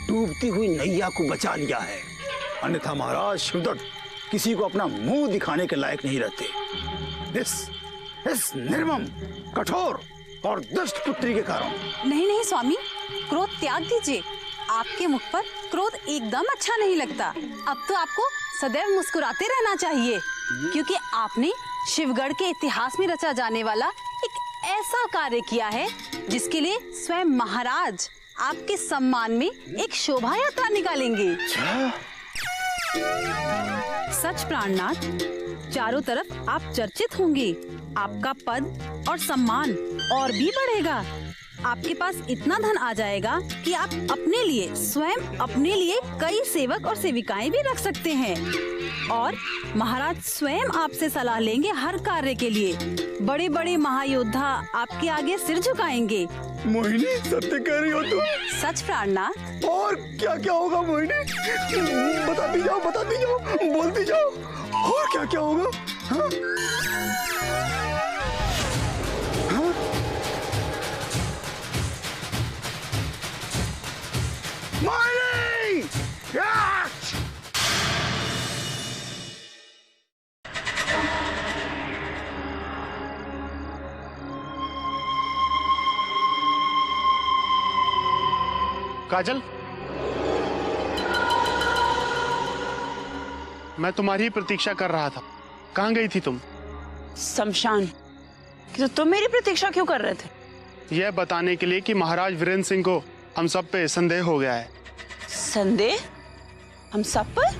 डूबती हुई नैया को बचा लिया है, अन्यथा महाराज शिवदत्त किसी को अपना मुंह दिखाने के लायक नहीं रहते। इस निर्मम, कठोर और दुष्ट पुत्री के कारण। नहीं स्वामी, क्रोध त्याग दीजिए। आपके मुख पर क्रोध एकदम अच्छा नहीं लगता। अब तो आपको सदैव मुस्कुराते रहना चाहिए, क्योंकि आपने शिवगढ़ के इतिहास में रचा जाने वाला एक ऐसा कार्य किया है जिसके लिए स्वयं महाराज आपके सम्मान में एक शोभा यात्रा निकालेंगे। सच प्राणनाथ, चारों तरफ आप चर्चित होंगे। आपका पद और सम्मान और भी बढ़ेगा। आपके पास इतना धन आ जाएगा कि आप अपने लिए, स्वयं अपने लिए कई सेवक और सेविकाएं भी रख सकते हैं। और महाराज स्वयं आपसे सलाह लेंगे हर कार्य के लिए। बड़े बड़े महायोद्धा आपके आगे सिर झुकाएंगे। मोहिनी, सत्य कह रही हो तुम? सच प्राणनाथ। और क्या क्या होगा मोहिनी? बताती जाओ, बोलती जाओ। और क्या क्या होगा? हाँ? हाँ? मोहिनी! काजल, मैं तुम्हारी प्रतीक्षा कर रहा था। कहाँ गई थी तुम? शमशान। तो तुम मेरी प्रतीक्षा क्यों कर रहे थे? यह बताने के लिए कि महाराज वीरेंद्र सिंह को हम सब पे संदेह हो गया है। संदेह? हम सब पर?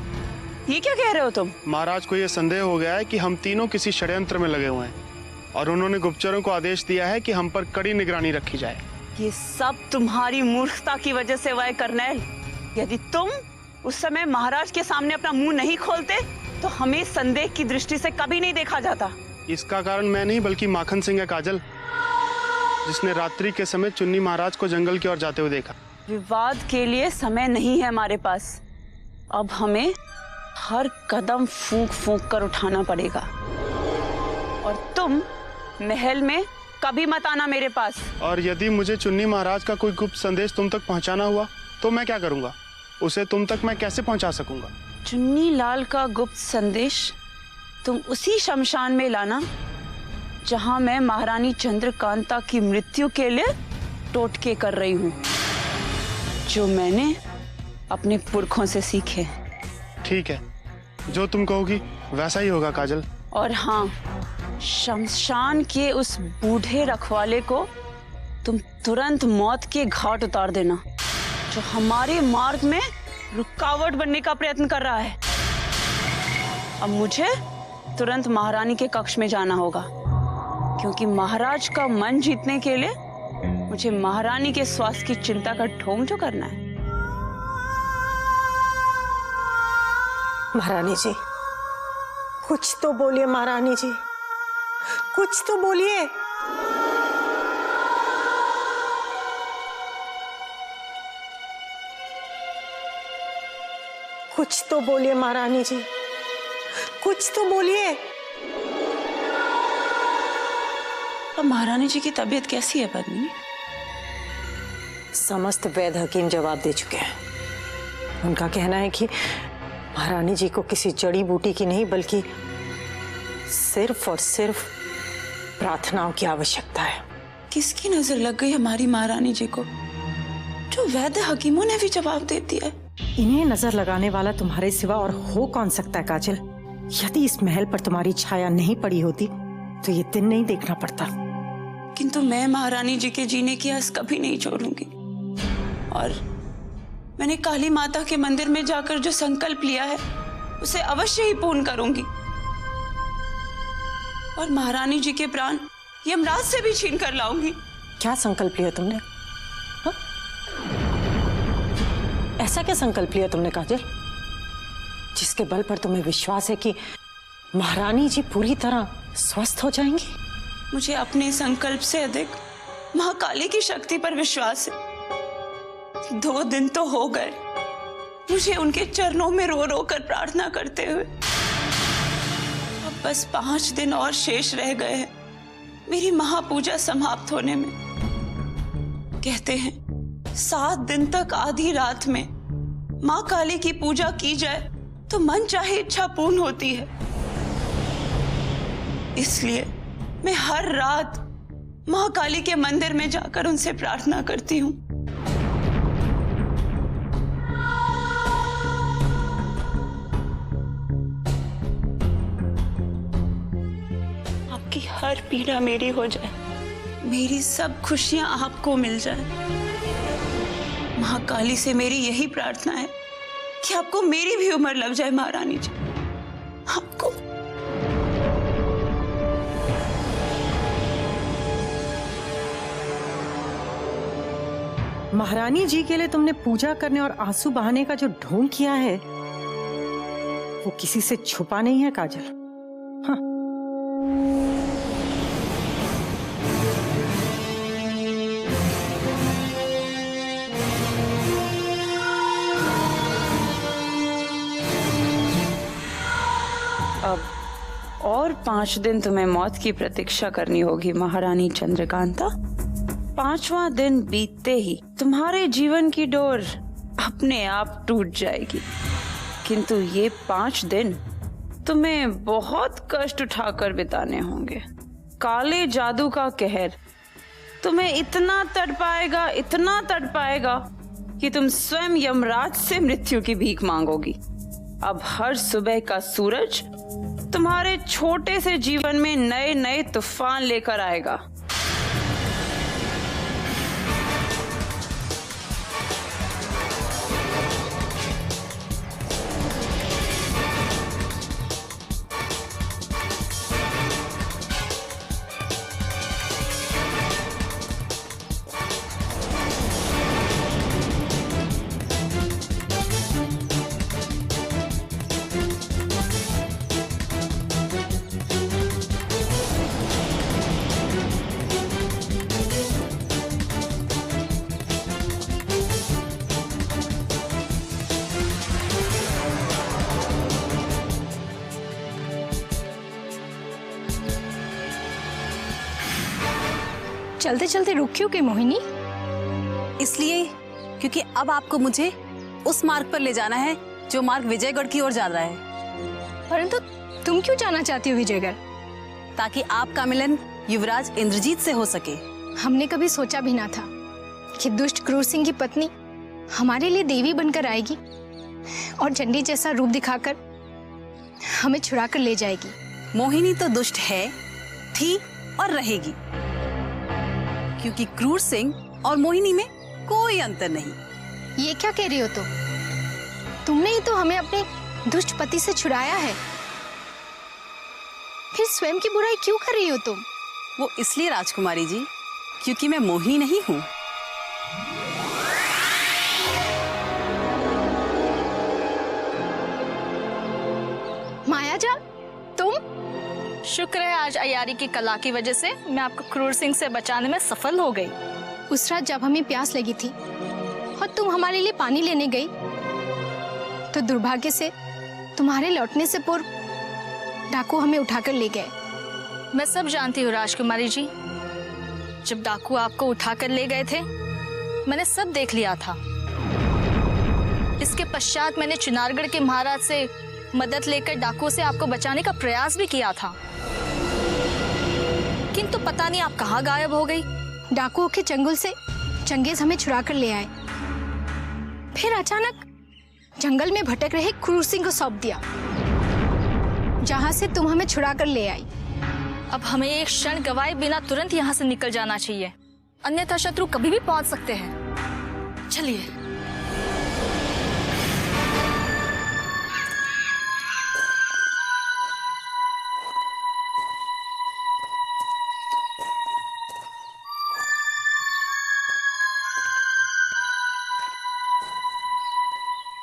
ये क्या कह रहे हो तुम? महाराज को यह संदेह हो गया है कि हम तीनों किसी षड्यंत्र में लगे हुए हैं और उन्होंने गुप्तचरों को आदेश दिया है कि हम पर कड़ी निगरानी रखी जाए। ये सब तुम्हारी मूर्खता की वजह से हुआ है कर्नल। यदि तुम उस समय महाराज के सामने अपना मुंह नहीं खोलते तो हमें संदेह की दृष्टि से कभी नहीं देखा जाता। इसका कारण मैं नहीं बल्कि माखन सिंह है काजल, जिसने रात्रि के समय चुन्नी महाराज को जंगल की ओर जाते हुए देखा। विवाद के लिए समय नहीं है हमारे पास। अब हमें हर कदम फूंक फूंक कर उठाना पड़ेगा। और तुम महल में कभी मत आना मेरे पास। और यदि मुझे चुन्नी महाराज का कोई गुप्त संदेश तुम तक पहुंचाना हुआ तो मैं क्या करूंगा? उसे तुम तक मैं कैसे पहुंचा सकूंगा? चुन्नी लाल का गुप्त संदेश तुम उसी शमशान में लाना जहां मैं महारानी चंद्रकांता की मृत्यु के लिए टोटके कर रही हूँ, जो मैंने अपने पुरखों से सीखे। ठीक है, जो तुम कहोगी वैसा ही होगा काजल। और हाँ, शमशान के उस बूढ़े रखवाले को तुम तुरंत मौत के घाट उतार देना, जो हमारे मार्ग में रुकावट बनने का प्रयत्न कर रहा है। अब मुझे तुरंत महारानी के कक्ष में जाना होगा, क्योंकि महाराज का मन जीतने के लिए मुझे महारानी के स्वास्थ्य की चिंता का ढोंग जो करना है। महारानी जी, कुछ तो बोलिए। महारानी जी, कुछ तो बोलिए। कुछ तो बोलिए महारानी जी, कुछ तो बोलिए। अब महारानी जी की तबीयत कैसी है पद्मिनी? समस्त वैद्य हकीम जवाब दे चुके हैं। उनका कहना है कि महारानी जी को किसी जड़ी बूटी की नहीं बल्कि सिर्फ और सिर्फ प्रार्थनाओं की आवश्यकता है। किसकी नजर लग गई हमारी महारानी जी को, जो वैद्य हकीमों ने भी जवाब दे दिया? इन्हें नजर लगाने वाला तुम्हारे सिवा और हो कौन सकता है काजल? यदि इस महल पर तुम्हारी छाया नहीं पड़ी होती तो ये दिन नहीं देखना पड़ता। किंतु मैं महारानी जी के जीने की आस कभी नहीं छोड़ूंगी। और मैंने काली माता के मंदिर में जाकर जो संकल्प लिया है उसे अवश्य ही पूर्ण करूंगी। और महारानी जी के प्राण यमराज से भी छीन कर लाऊंगी। क्या संकल्प लिया तुमने? हा? ऐसा क्या संकल्प लिया तुमने काजल, जिसके बल पर तुम्हें विश्वास है कि महारानी जी पूरी तरह स्वस्थ हो जाएंगी? मुझे अपने संकल्प से अधिक महाकाली की शक्ति पर विश्वास है। 2 दिन तो हो गए मुझे उनके चरणों में रो रो कर प्रार्थना करते हुए। अब बस 5 दिन और शेष रह गए हैं मेरी महापूजा समाप्त होने में। कहते हैं 7 दिन तक आधी रात में माँ काली की पूजा की जाए तो मन चाहे इच्छा पूर्ण होती है। इसलिए मैं हर रात माँ काली के मंदिर में जाकर उनसे प्रार्थना करती हूँ। आपकी हर पीड़ा मेरी हो जाए, मेरी सब खुशियां आपको मिल जाए। महाकाली से मेरी यही प्रार्थना है कि आपको मेरी भी उम्र लग जाए महारानी जी। आपको महारानी जी के लिए तुमने पूजा करने और आंसू बहाने का जो ढोंग किया है वो किसी से छुपा नहीं है काजल। हाँ। अब और 5 दिन तुम्हें मौत की प्रतीक्षा करनी होगी महारानी चंद्रकांता। 5वां दिन बीतते ही तुम्हारे जीवन की डोर अपने आप टूट जाएगी, किंतु ये 5 दिन तुम्हें बहुत कष्ट उठाकर बिताने होंगे। काले जादू का कहर तुम्हें इतना तड़पाएगा कि तुम स्वयं यमराज से मृत्यु की भीख मांगोगी। अब हर सुबह का सूरज तुम्हारे छोटे से जीवन में नए नए तूफान लेकर आएगा। चलते चलते रुक क्यों गई मोहिनी? इसलिए क्योंकि अब आपको मुझे उस मार्ग पर ले जाना है जो मार्ग विजयगढ़ की ओर जा रहा है। परंतु तुम क्यों जाना चाहती हो विजयगढ़? ताकि आपका मिलन युवराज इंद्रजीत से हो सके। हमने कभी सोचा भी ना था कि दुष्ट क्रूर सिंह की पत्नी हमारे लिए देवी बनकर आएगी और चंडी जैसा रूप दिखाकर हमें छुड़ा कर ले जाएगी। मोहिनी तो दुष्ट है, थी और रहेगी, क्योंकि क्रूर सिंह और मोहिनी में कोई अंतर नहीं। ये क्या कह रही हो तुमने ही तो हमें अपने दुष्ट पति से छुड़ाया है, फिर स्वयं की बुराई क्यों कर रही हो तुम? वो इसलिए राजकुमारी जी क्योंकि मैं मोहिनी नहीं हूँ। मायाजाल, तुम? शुक्र है आज अयारी की कला की वजह से मैं आपको क्रूर सिंह से बचाने में सफल हो गई। उस रात जब हमें प्यास लगी थी और तुम हमारे लिए पानी लेने गई तो दुर्भाग्य से तुम्हारे लौटने से पूर्व डाकू हमें उठाकर ले गए। मैं सब जानती हूँ राजकुमारी जी, जब डाकू आपको उठाकर ले गए थे मैंने सब देख लिया था। इसके पश्चात मैंने चुनारगढ़ के महाराज से मदद लेकर डाकुओं से आपको बचाने का प्रयास भी किया था, किंतु पता नहीं आप कहाँ गायब हो गई। डाकुओं के चंगुल से चंगेज हमें छुड़ा कर ले आए, फिर अचानक जंगल में भटक रहे क्रूर सिंह को सौंप दिया, जहां से तुम हमें छुड़ा कर ले आई। अब हमें एक क्षण गवाए बिना तुरंत यहाँ से निकल जाना चाहिए, अन्यथा शत्रु कभी भी पहुंच सकते हैं। चलिए।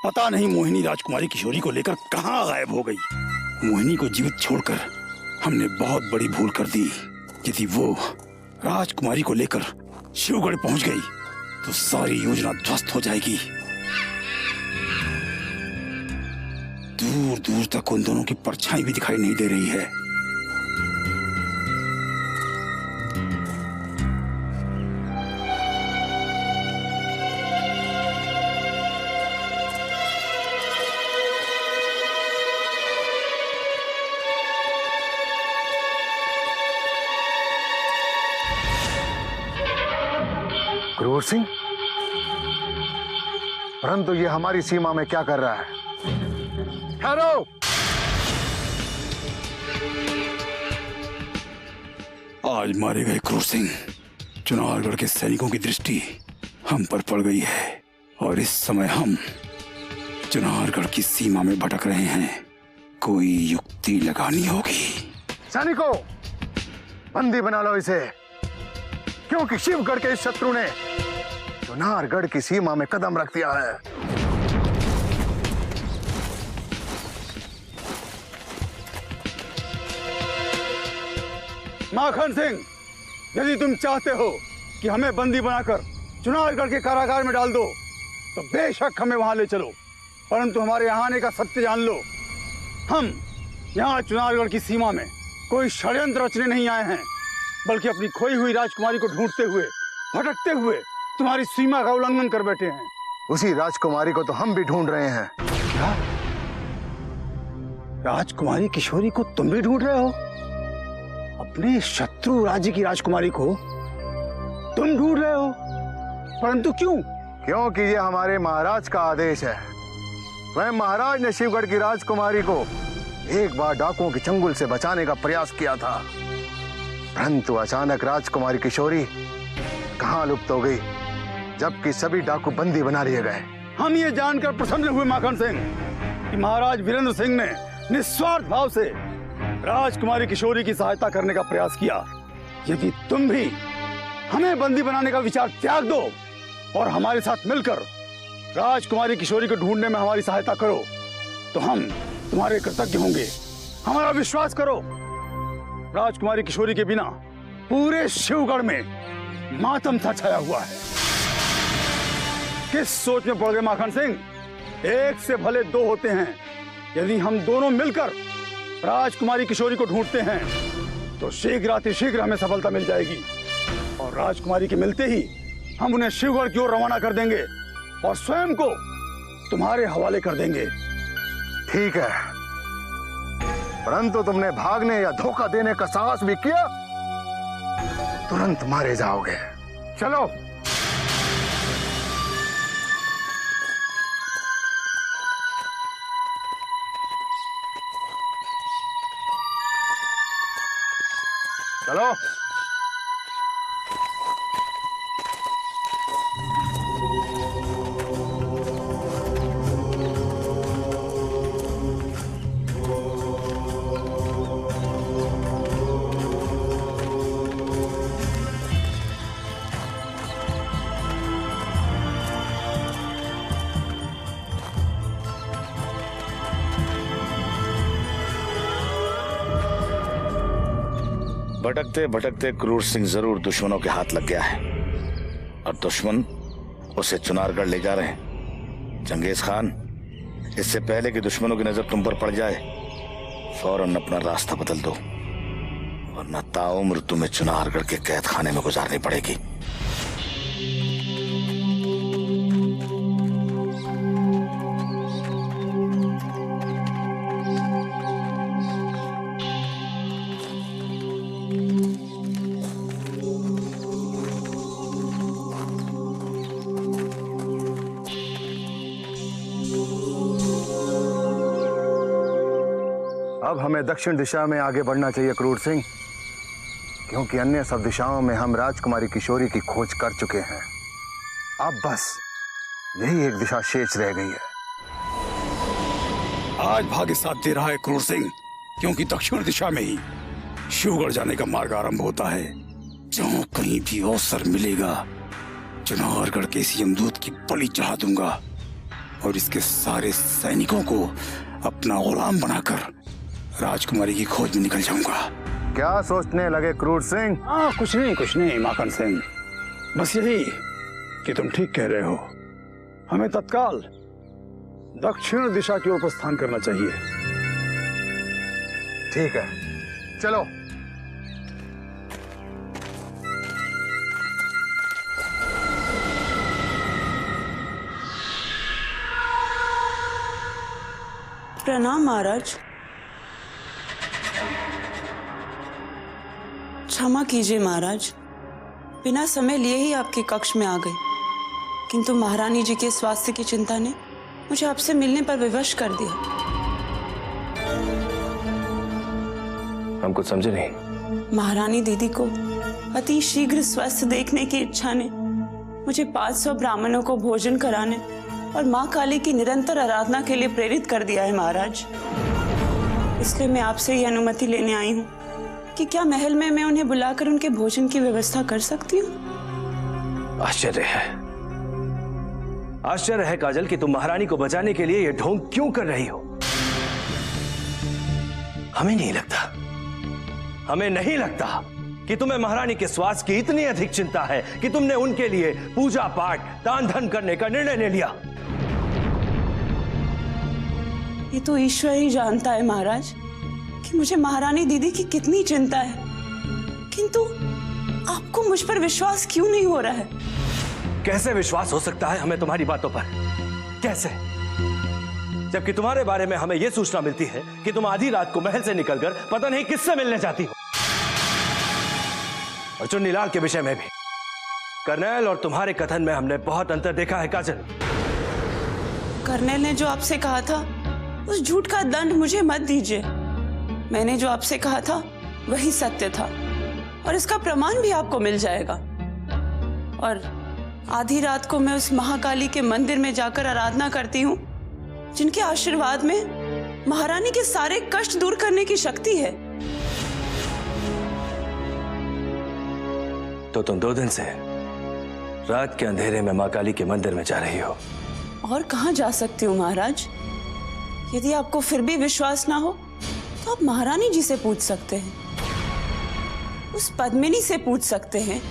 पता नहीं मोहिनी राजकुमारी किशोरी को लेकर कहाँ गायब हो गई। मोहिनी को जीवित छोड़कर हमने बहुत बड़ी भूल कर दी। यदि वो राजकुमारी को लेकर शिवगढ़ पहुंच गई तो सारी योजना ध्वस्त हो जाएगी। दूर दूर तक उन दोनों की परछाई भी दिखाई नहीं दे रही है। क्रूर सिंह, परंतु ये हमारी सीमा में क्या कर रहा है? ठहरो! आज मारे गए क्रूर सिंह, चुनारगढ़ के सैनिकों की दृष्टि हम पर पड़ गई है और इस समय हम चुनारगढ़ की सीमा में भटक रहे हैं। कोई युक्ति लगानी होगी। सैनिकों, बंदी बना लो इसे, क्योंकि शिवगढ़ के इस शत्रु ने चुनारगढ़ की सीमा में कदम रख दिया है। माखन सिंह, यदि तुम चाहते हो कि हमें बंदी बनाकर चुनारगढ़ के कारागार में डाल दो तो बेशक हमें वहां ले चलो, परंतु हमारे यहाँ आने का सत्य जान लो। हम यहाँ चुनारगढ़ की सीमा में कोई षड्यंत्र रचने नहीं आए हैं, बल्कि अपनी खोई हुई राजकुमारी को ढूंढते हुए, भटकते हुए तुम्हारी सीमा का उल्लंघन कर बैठे हैं। उसी राजकुमारी को तो हम भी ढूंढ रहे हैं। क्या? राजकुमारी किशोरी को तुम भी ढूंढ रहे हो? अपने शत्रु राज्य की राजकुमारी को तुम ढूंढ रहे हो? परंतु क्यों? क्योंकि ये हमारे महाराज का आदेश है। वह महाराज ने शिवगढ़ की राजकुमारी को एक बार डाकुओं के चंगुल से बचाने का प्रयास किया था, परंतु अचानक राजकुमारी किशोरी कहां लुप्त हो गई, जबकि सभी डाकू बंदी बना लिए गए। हम ये जानकर प्रसन्न हुए माखन सिंह कि महाराज वीरेंद्र सिंह ने निस्वार्थ भाव से राजकुमारी किशोरी की सहायता करने का प्रयास किया। यदि तुम भी हमें बंदी बनाने का विचार त्याग दो और हमारे साथ मिलकर राजकुमारी किशोरी को ढूंढने में हमारी सहायता करो तो हम तुम्हारे कृतज्ञ होंगे। हमारा विश्वास करो, राजकुमारी किशोरी के बिना पूरे शिवगढ़ में मातम सा छाया हुआ है। किस सोच में पड़ गए माखन सिंह? एक से भले दो होते हैं। यदि हम दोनों मिलकर राजकुमारी किशोरी को ढूंढते हैं तो शीघ्र हमें सफलता मिल जाएगी, और राजकुमारी के मिलते ही हम उन्हें शिवगढ़ की ओर रवाना कर देंगे और स्वयं को तुम्हारे हवाले कर देंगे। ठीक है, परंतु तुमने भागने या धोखा देने का साहस भी किया, तुरंत मारे जाओगे। चलो। चलो। भटकते भटकते क्रूर सिंह जरूर दुश्मनों के हाथ लग गया है, और दुश्मन उसे चुनारगढ़ ले जा रहे हैं। चंगेज खान, इससे पहले कि दुश्मनों की नजर तुम पर पड़ जाए, फौरन अपना रास्ता बदल दो, वरना ताउम्र तुम्हें चुनारगढ़ के कैद खाने में गुजारनी पड़ेगी। अब हमें दक्षिण दिशा में आगे बढ़ना चाहिए क्रूर सिंह, क्योंकि अन्य सब दिशाओं में हम राजकुमारी किशोरी की खोज कर चुके हैं। अब बस यही एक दिशा शेष रह गई है। आज भाग्य साथ दे रहा है क्रूर सिंह, क्योंकि दक्षिण दिशा में ही शिवगढ़ जाने का मार्ग आरंभ होता है। जहां कहीं भी अवसर मिलेगा, चुनारगढ़ के इस यमदूत की बलि चढ़ा दूंगा और इसके सारे सैनिकों को अपना गुलाम बनाकर राजकुमारी की खोज में निकल जाऊंगा। क्या सोचने लगे क्रूर सिंह? कुछ नहीं माखन सिंह, बस यही कि तुम ठीक कह रहे हो। हमें तत्काल दक्षिण दिशा की ओर प्रस्थान करना चाहिए। ठीक है, चलो। प्रणाम महाराज। क्षमा कीजिए महाराज, बिना समय लिए ही आपके कक्ष में आ गई, किंतु महारानी जी के स्वास्थ्य की चिंता ने मुझे आपसे मिलने पर विवश कर दिया। हम कुछ समझे नहीं। महारानी दीदी को अति शीघ्र स्वस्थ देखने की इच्छा ने मुझे 500 ब्राह्मणों को भोजन कराने और माँ काली की निरंतर आराधना के लिए प्रेरित कर दिया है महाराज। इसलिए मैं आपसे ये अनुमति लेने आई हूँ कि क्या महल में मैं उन्हें बुलाकर उनके भोजन की व्यवस्था कर सकती हूँ? आश्चर्य है, आश्चर्य है काजल कि तुम महारानी को बचाने के लिए यह ढोंग क्यों कर रही हो। हमें नहीं लगता कि तुम्हें महारानी के स्वास्थ्य की इतनी अधिक चिंता है कि तुमने उनके लिए पूजा पाठ दान धन करने का निर्णय ले लिया। ये तो ईश्वर ही जानता है महाराज कि मुझे महारानी दीदी की कितनी चिंता है, किंतु आपको मुझ पर विश्वास क्यों नहीं हो रहा है? कैसे विश्वास हो सकता है हमें तुम्हारी बातों पर? कैसे? जबकि तुम्हारे बारे में हमें यह सूचना मिलती है कि तुम आधी रात को महल से निकलकर पता नहीं किससे मिलने जाती हो। और चुन्नीलाल के विषय में भी कर्नैल और तुम्हारे कथन में हमने बहुत अंतर देखा है काजल। कर्नैल ने जो आपसे कहा था उस झूठ का दंड मुझे मत दीजिए। मैंने जो आपसे कहा था वही सत्य था और इसका प्रमाण भी आपको मिल जाएगा। और आधी रात को मैं उस महाकाली के मंदिर में जाकर आराधना करती हूँ जिनके आशीर्वाद में महारानी के सारे कष्ट दूर करने की शक्ति है। तो तुम 2 दिन से रात के अंधेरे में मां काली के मंदिर में जा रही हो? और कहां जा सकती हूँ महाराज? यदि आपको फिर भी विश्वास ना हो तो आप महारानी जी से पूछ सकते हैं, उस पद्मिनी से पूछ सकते हैं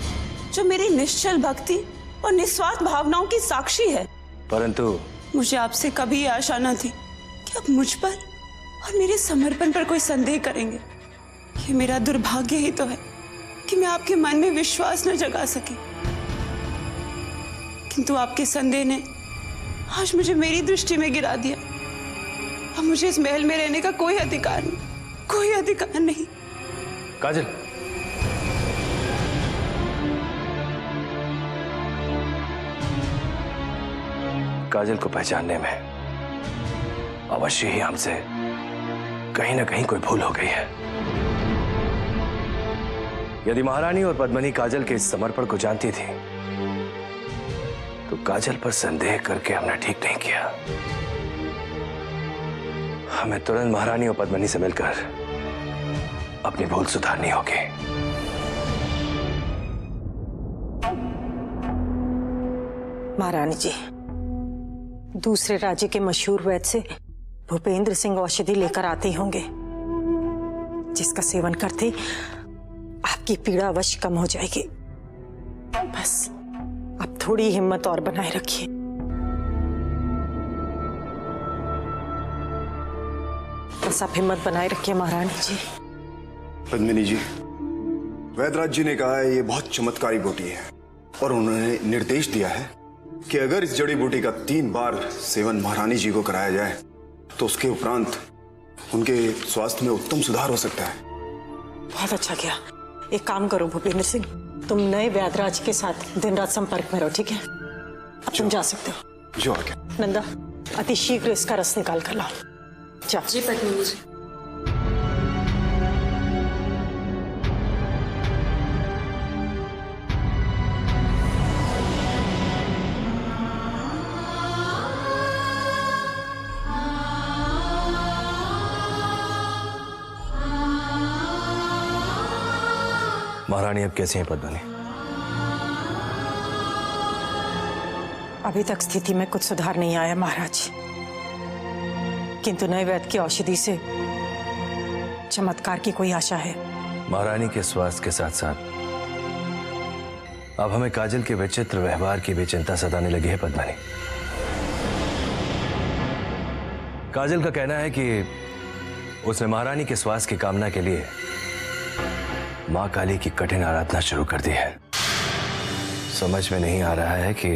जो मेरी निश्चल भक्ति और निस्वार्थ भावनाओं की साक्षी है। परंतु मुझे आपसे कभी आशा न थी कि आप मुझ पर और मेरे समर्पण पर कोई संदेह करेंगे। ये मेरा दुर्भाग्य ही तो है कि मैं आपके मन में विश्वास न जगा सकी, किंतु आपके संदेह ने आज मुझे मेरी दृष्टि में गिरा दिया। अब मुझे इस महल में रहने का कोई अधिकार नहीं। काजल, काजल को पहचानने में अवश्य ही हमसे कहीं ना कहीं कोई भूल हो गई है। यदि महारानी और पद्मिनी काजल के इस समर्पण को जानती थी तो काजल पर संदेह करके हमने ठीक नहीं किया। हमें तुरंत महारानी और पद्मिनी से मिलकर अपनी भूल सुधारनी होगी। महारानी जी, दूसरे राज्य के मशहूर वैद्य से भूपेंद्र सिंह औषधि लेकर आते होंगे जिसका सेवन करते आपकी पीड़ा अवश्य कम हो जाएगी। बस आप थोड़ी हिम्मत और बनाए रखिए। बस आप हिम्मत बनाए रखिए महारानी जी। पद्मिनी जी, वैद्यराज जी ने कहा है ये बहुत चमत्कारी बूटी है और उन्होंने निर्देश दिया है कि अगर इस जड़ी बूटी का 3 बार सेवन महारानी जी को कराया जाए तो उसके उपरांत उनके स्वास्थ्य में उत्तम सुधार हो सकता है। बहुत अच्छा किया। एक काम करो भूपेंद्र सिंह, तुम नए वैद्यराज के साथ दिन रात संपर्क में रहो, ठीक है? अब तुम जा सकते हो। जो आ गया। नंदा, अति शीघ्र इसका रस निकाल कर लाओ। जाओ। जी पद्मिनी जी। महारानी अब कैसी हैं पद्मिनी? अभी तक स्थिति में कुछ सुधार नहीं आया महाराज, किंतु नए वैद्य की औषधि से चमत्कार की कोई आशा है। महारानी के स्वास्थ्य के साथ साथ अब हमें काजल के विचित्र व्यवहार की भी चिंता सताने लगी है पद्मिनी। काजल का कहना है कि उसने महारानी के स्वास्थ्य की कामना के लिए मां काली की कठिन आराधना शुरू कर दी है। समझ में नहीं आ रहा है कि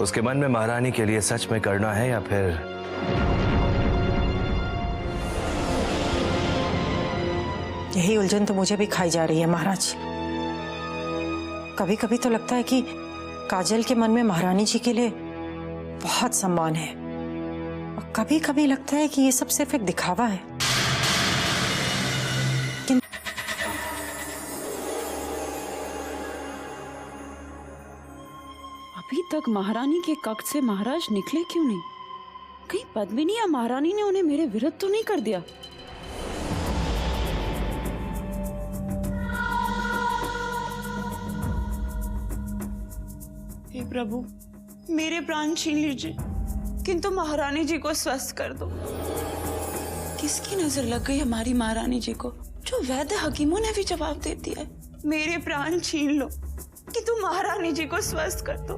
उसके मन में महारानी के लिए सच में करना है या फिर यही उलझन तो मुझे भी खाई जा रही है महाराज। कभी कभी तो लगता है कि काजल के मन में महारानी जी के लिए बहुत सम्मान है और कभी कभी लगता है कि ये सब सिर्फ एक दिखावा है। अभी तक महारानी के कक्ष से महाराज निकले क्यों नहीं? कहीं पद्मिनी या महारानी ने उन्हें मेरे विरुद्ध तो नहीं कर दिया? हे प्रभु, मेरे प्राण छीन लीजिए, किंतु महारानी जी को स्वस्थ कर दो। किसकी नजर लग गई हमारी महारानी जी को, जो वैद्य हकीमों ने भी जवाब दे दिया है? मेरे प्राण छीन लो, किंतु महारानी जी को स्वस्थ कर दो।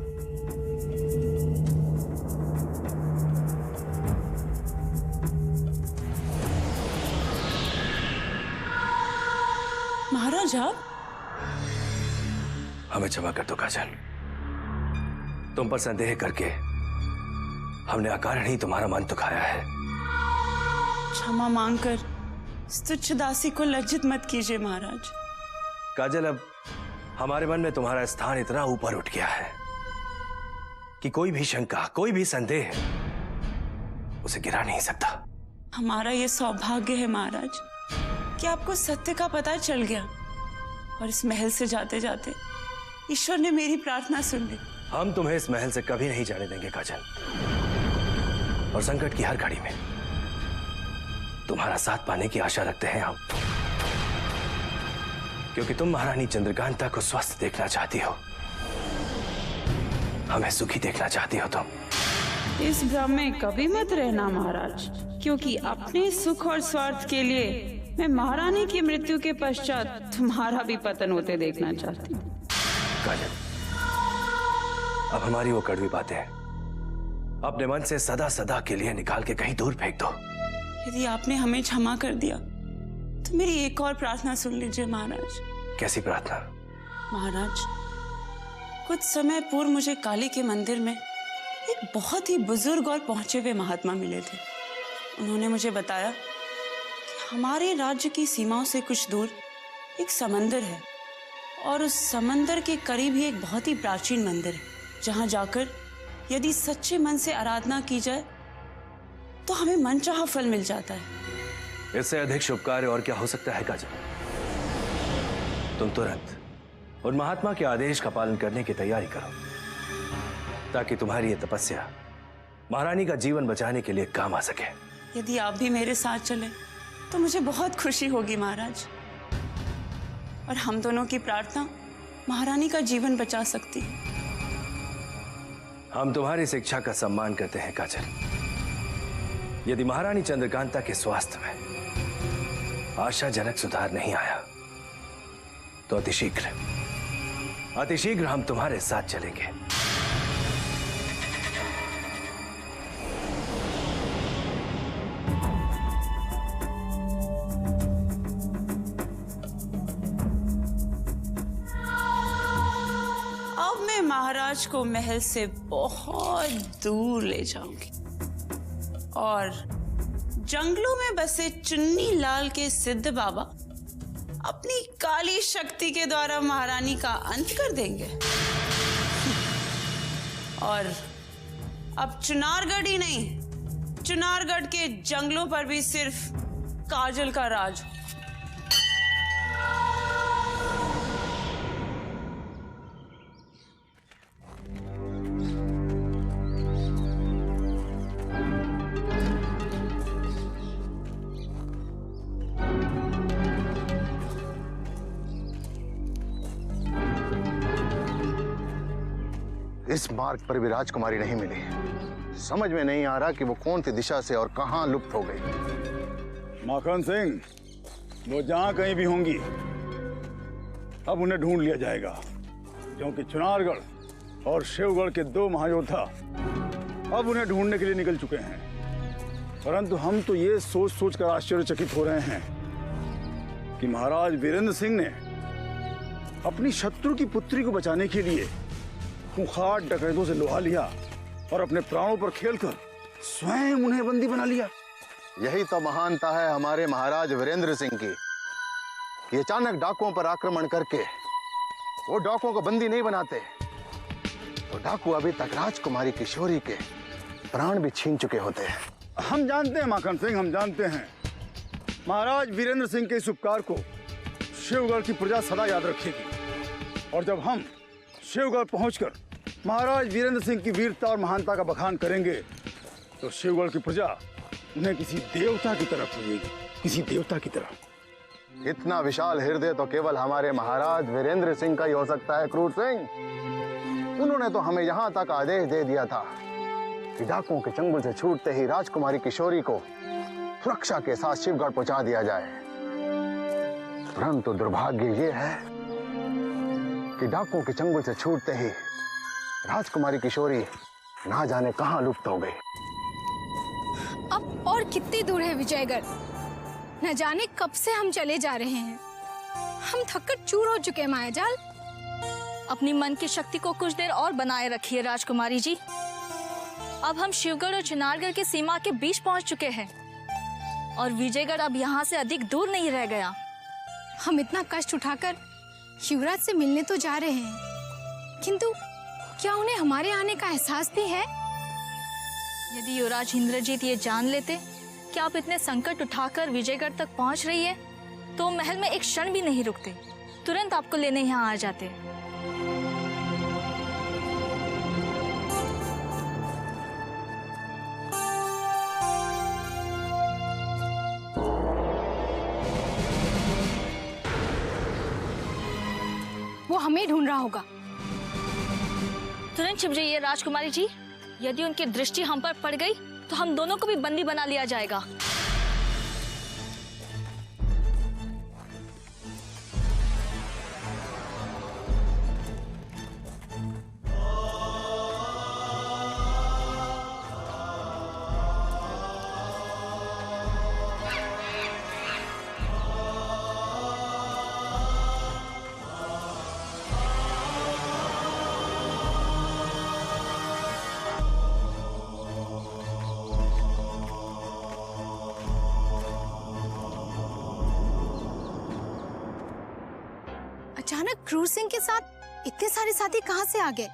महाराज आप? हमें क्षमा कर दो काजल। तुम पर संदेह करके हमने अकारण ही तुम्हारा मन दुखाया है। क्षमा मांगकर इस तुच्छ दासी को लज्जित मत कीजिए महाराज। काजल, अब हमारे मन में तुम्हारा स्थान इतना ऊपर उठ गया है कि कोई भी शंका, कोई भी संदेह उसे गिरा नहीं सकता। हमारा ये सौभाग्य है महाराज कि आपको सत्य का पता चल गया, और इस महल से जाते जाते ईश्वर ने मेरी प्रार्थना सुन ली। हम तुम्हें इस महल से कभी नहीं जाने देंगे काजल, और संकट की हर घड़ी में तुम्हारा साथ पाने की आशा रखते हैं हम, क्योंकि तुम महारानी चंद्रकांता को स्वस्थ देखना चाहती हो, हमें सुखी देखना चाहती हो तुम। इस भ्रम में कभी मत रहना महाराज, क्योंकि अपने सुख और स्वार्थ के लिए मैं महारानी की मृत्यु के पश्चात तुम्हारा भी पतन होते देखना चाहती हूँ। काजल, अब हमारी वो कड़वी बातें अपने मन से सदा सदा के लिए निकाल के कहीं दूर फेंक दो। यदि आपने हमें क्षमा कर दिया तो मेरी एक और प्रार्थना सुन लीजिए महाराज। कैसी प्रार्थना? महाराज, कुछ समय पूर्व मुझे काली के मंदिर में एक बहुत ही बुजुर्ग और पहुंचे हुए महात्मा मिले थे। उन्होंने मुझे बताया कि हमारे राज्य की सीमाओं से कुछ दूर एक समंदर है, और उस समंदर के करीब ही एक बहुत ही प्राचीन मंदिर है, जहां जाकर यदि सच्चे मन से आराधना की जाए तो हमें मनचाहा फल मिल जाता है। इससे अधिक शुभ कार्य और क्या हो सकता है काजल? तुम तुरंत उन महात्मा के आदेश का पालन करने की तैयारी करो, ताकि तुम्हारी ये तपस्या महारानी का जीवन बचाने के लिए काम आ सके। यदि आप भी मेरे साथ चले तो मुझे बहुत खुशी होगी महाराज, और हम दोनों की प्रार्थना महारानी का जीवन बचा सकती है। हम तुम्हारी शिक्षा का सम्मान करते हैं काजल। यदि महारानी चंद्रकांता के स्वास्थ्य में आशाजनक सुधार नहीं आया तो अतिशीघ्र हम तुम्हारे साथ चलेंगे। अब मैं महाराज को महल से बहुत दूर ले जाऊंगी, और जंगलों में बसे चुन्नी लाल के सिद्ध बाबा अपनी काली शक्ति के द्वारा महारानी का अंत कर देंगे। और अब चुनारगढ़ ही नहीं, चुनारगढ़ के जंगलों पर भी सिर्फ काजल का राज। इस मार्ग पर भी राजकुमारी नहीं मिली। समझ में नहीं आ रहा कि वो कौन सी दिशा से और कहां लुप्त हो गई। माखन सिंह, वो जहां कहीं भी होंगी अब उन्हें ढूंढ लिया जाएगा, क्योंकि चुनारगढ़ और शिवगढ़ के दो महायोद्धा अब उन्हें ढूंढने के लिए निकल चुके हैं। परंतु हम तो ये सोच सोच कर आश्चर्यचकित हो रहे हैं कि महाराज वीरेंद्र सिंह ने अपनी शत्रु की पुत्री को बचाने के लिए खूंखार डकैतों से लोहा लिया और अपने प्राणों पर खेलकर स्वयं उन्हें बंदी बना लिया। यही तो महानता है हमारे महाराज वीरेंद्र सिंह की, कि अचानक डाकुओं पर आक्रमण करके वो डाकुओं को बंदी नहीं बनाते, तो डाकू अभी तक राजकुमारी किशोरी के प्राण भी छीन चुके होते हैं। हम जानते हैं माखन सिंह, हम जानते हैं महाराज वीरेंद्र सिंह के इस उपकार को शिवगढ़ की प्रजा सदा याद रखेगी, और जब हम शिवगढ़ पहुंचकर महाराज वीरेंद्र सिंह की वीरता और महानता का बखान करेंगे तो शिवगढ़ की प्रजा उन्हें किसी देवता की तरह पूजेगी, किसी देवता की तरह। इतना विशाल हृदय तो केवल हमारे महाराज वीरेंद्र सिंह का ही हो सकता है क्रूर सिंह। उन्होंने तो हमें यहाँ तक आदेश दे दिया था कि डाकुओं के चंगुल से छूटते ही राजकुमारी किशोरी को सुरक्षा के साथ शिवगढ़ पहुंचा दिया जाए। परंतु दुर्भाग्य ये है कि डाकुओं के चंगुल से छूटते ही राजकुमारी किशोरी ना जाने कहां लुप्त हो गई। अब और कितनी दूर है विजयगढ़? न जाने कब से हम चले जा रहे हैं। हम थककर चूर हो चुके हैं मायाजाल। अपनी मन की शक्ति को कुछ देर और बनाए रखिए राजकुमारी जी। अब हम शिवगढ़ और चुनारगढ़ की सीमा के बीच पहुंच चुके हैं और विजयगढ़ अब यहाँ से अधिक दूर नहीं रह गया। हम इतना कष्ट उठाकर युवराज से मिलने तो जा रहे हैं, किंतु क्या उन्हें हमारे आने का एहसास भी है? यदि युवराज इंद्रजीत ये जान लेते कि आप इतने संकट उठाकर विजयगढ़ तक पहुंच रही है, तो महल में एक क्षण भी नहीं रुकते, तुरंत आपको लेने यहाँ आ जाते। वो हमें ढूंढ रहा होगा। तुरंत छिप जाइए राजकुमारी जी। यदि उनकी दृष्टि हम पर पड़ गई तो हम दोनों को भी बंदी बना लिया जाएगा। अचानक क्रूर सिंह के साथ इतने सारे साथी कहां से आ गए?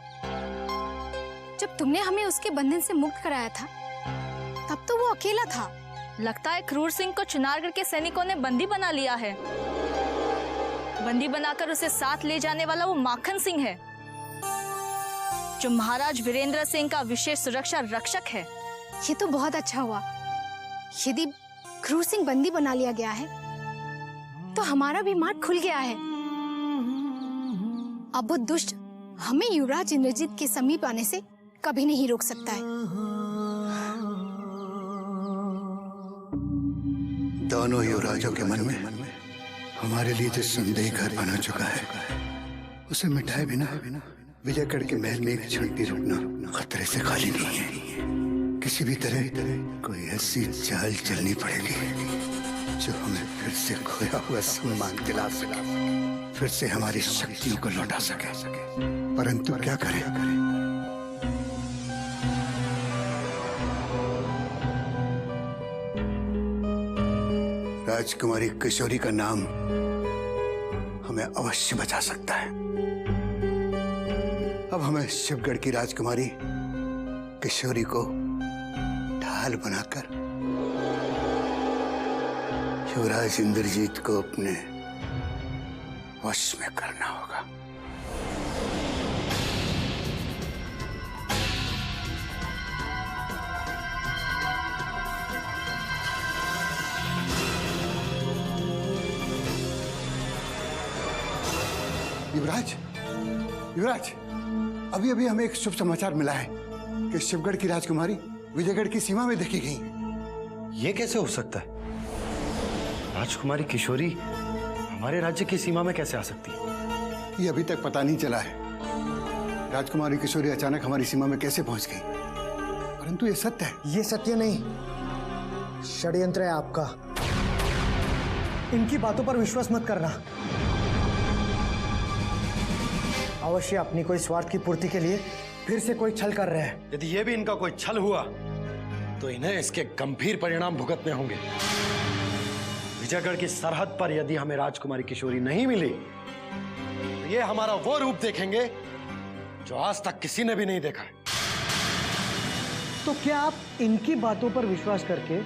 जब तुमने हमें उसके बंधन से मुक्त कराया था तब तो वो अकेला था। लगता है क्रूर सिंह को चुनारगढ़ के सैनिकों ने बंदी बना लिया है। बंदी बनाकर उसे साथ ले जाने वाला वो माखन सिंह है, जो महाराज वीरेंद्र सिंह का विशेष सुरक्षा रक्षक है। ये तो बहुत अच्छा हुआ। यदि क्रूर सिंह बंदी बना लिया गया है तो हमारा भी मार्ग खुल गया है। अब वो दुष्ट हमें युवराज इंद्रजीत के समीप आने से कभी नहीं रोक सकता है। दोनों युवराजों के मन में हमारे लिए जो संदेह घर बना चुका है, उसे मिटाए बिना विजयगढ़ के महल में एक क्षण भी रुकना खतरे से खाली नहीं है। किसी भी तरह कोई ऐसी चाल चलनी पड़ेगी जो हमें फिर से खोया हुआ सम्मान दिला सके, फिर से हमारी शक्तियों को लौटा सके। परंतु क्या करें? राजकुमारी किशोरी का नाम हमें अवश्य बचा सकता है। अब हमें शिवगढ़ की राजकुमारी किशोरी को ढाल बनाकर युवराज इंद्रजीत को अपने वश में करना होगा। युवराज, युवराज, अभी अभी हमें एक शुभ समाचार मिला है कि शिवगढ़ की राजकुमारी विजयगढ़ की सीमा में देखी गई। ये कैसे हो सकता है? राजकुमारी किशोरी हमारे राज्य की सीमा में कैसे आ सकती है? ये अभी तक पता नहीं चला है। राजकुमारी किशोरी अचानक हमारी सीमा में कैसे पहुंच गई, परंतु ये सत्य है। ये सत्य नहीं, षड्यंत्र है आपका। इनकी बातों पर विश्वास मत करना। अवश्य अपनी कोई स्वार्थ की पूर्ति के लिए फिर से कोई छल कर रहे हैं। यदि ये भी इनका कोई छल हुआ तो इन्हें इसके गंभीर परिणाम भुगतने होंगे। विजयगढ़ की सरहद पर यदि हमें राजकुमारी किशोरी नहीं मिली तो ये हमारा वो रूप देखेंगे जो आज तक किसी ने भी नहीं देखा है। तो क्या आप इनकी बातों पर विश्वास करके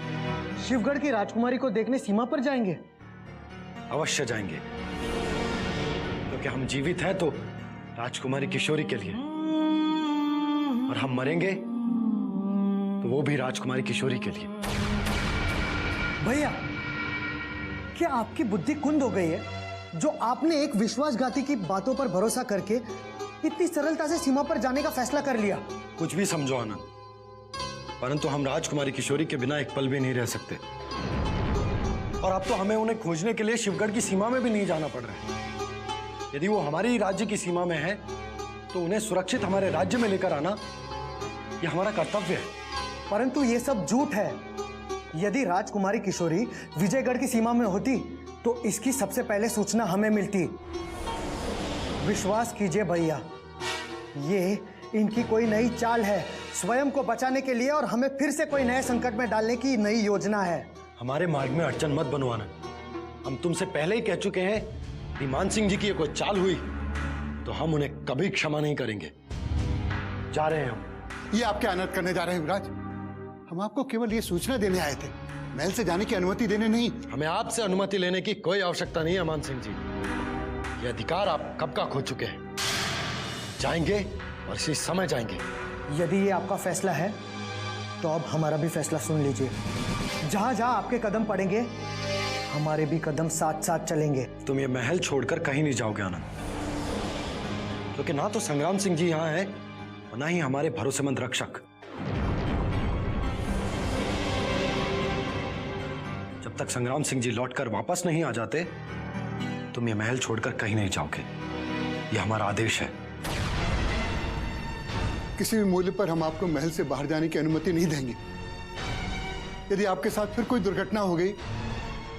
शिवगढ़ की राजकुमारी को देखने सीमा पर जाएंगे? अवश्य जाएंगे, क्योंकि हम जीवित हैं तो राजकुमारी किशोरी के लिए, और हम मरेंगे तो वो भी राजकुमारी किशोरी के लिए। भैया, क्या आपकी बुद्धि कुंद हो गई है जो आपने एक विश्वासघाती की बातों पर भरोसा करके इतनी सरलता से सीमा पर जाने का फैसला कर लिया। कुछ भी समझो आनंद, परंतु हम राजकुमारी किशोरी के बिना एक पल भी नहीं रह सकते। और अब तो हमें उन्हें खोजने के लिए शिवगढ़ की सीमा में भी नहीं जाना पड़ रहा है। यदि वो हमारी राज्य की सीमा में है तो उन्हें सुरक्षित हमारे राज्य में लेकर आना ये हमारा कर्तव्य है। परंतु ये सब झूठ है। यदि राजकुमारी किशोरी विजयगढ़ की सीमा में होती तो इसकी सबसे पहले सूचना हमें मिलती। विश्वास कीजिए भैया, ये इनकी कोई नई चाल है, स्वयं को बचाने के लिए और हमें फिर से कोई नए संकट में डालने की नई योजना है। हमारे मार्ग में अड़चन मत बनवाना। हम तुमसे पहले ही कह चुके हैं कि मान सिंह जी की कोई चाल हुई तो हम उन्हें कभी क्षमा नहीं करेंगे। जा रहे हैं हम। ये आप क्या अनर्थ करने जा रहे हैं युवराज? हम आपको केवल ये सूचना देने आए थे, महल से जाने की अनुमति देने नहीं। हमें आपसे अनुमति लेने की कोई आवश्यकता नहीं है मान सिंह जी। ये अधिकार आप कब का खो चुके हैं। जाएंगे और इसी समय जाएंगे। यदि ये आपका फैसला है तो अब हमारा भी फैसला सुन लीजिए। जहां जहां आपके कदम पड़ेंगे हमारे भी कदम साथ साथ चलेंगे। तुम ये महल छोड़कर कहीं नहीं जाओगे आनंद, क्योंकि ना तो संग्राम सिंह जी यहाँ हैं और ना ही हमारे भरोसेमंद रक्षक। जब तक संग्राम सिंह जी लौटकर वापस नहीं आ जाते तुम ये महल छोड़कर कहीं नहीं जाओगे। ये हमारा आदेश है। किसी भी मूल्य पर हम आपको महल से बाहर जाने की अनुमति नहीं देंगे। यदि आपके साथ फिर कोई दुर्घटना हो गई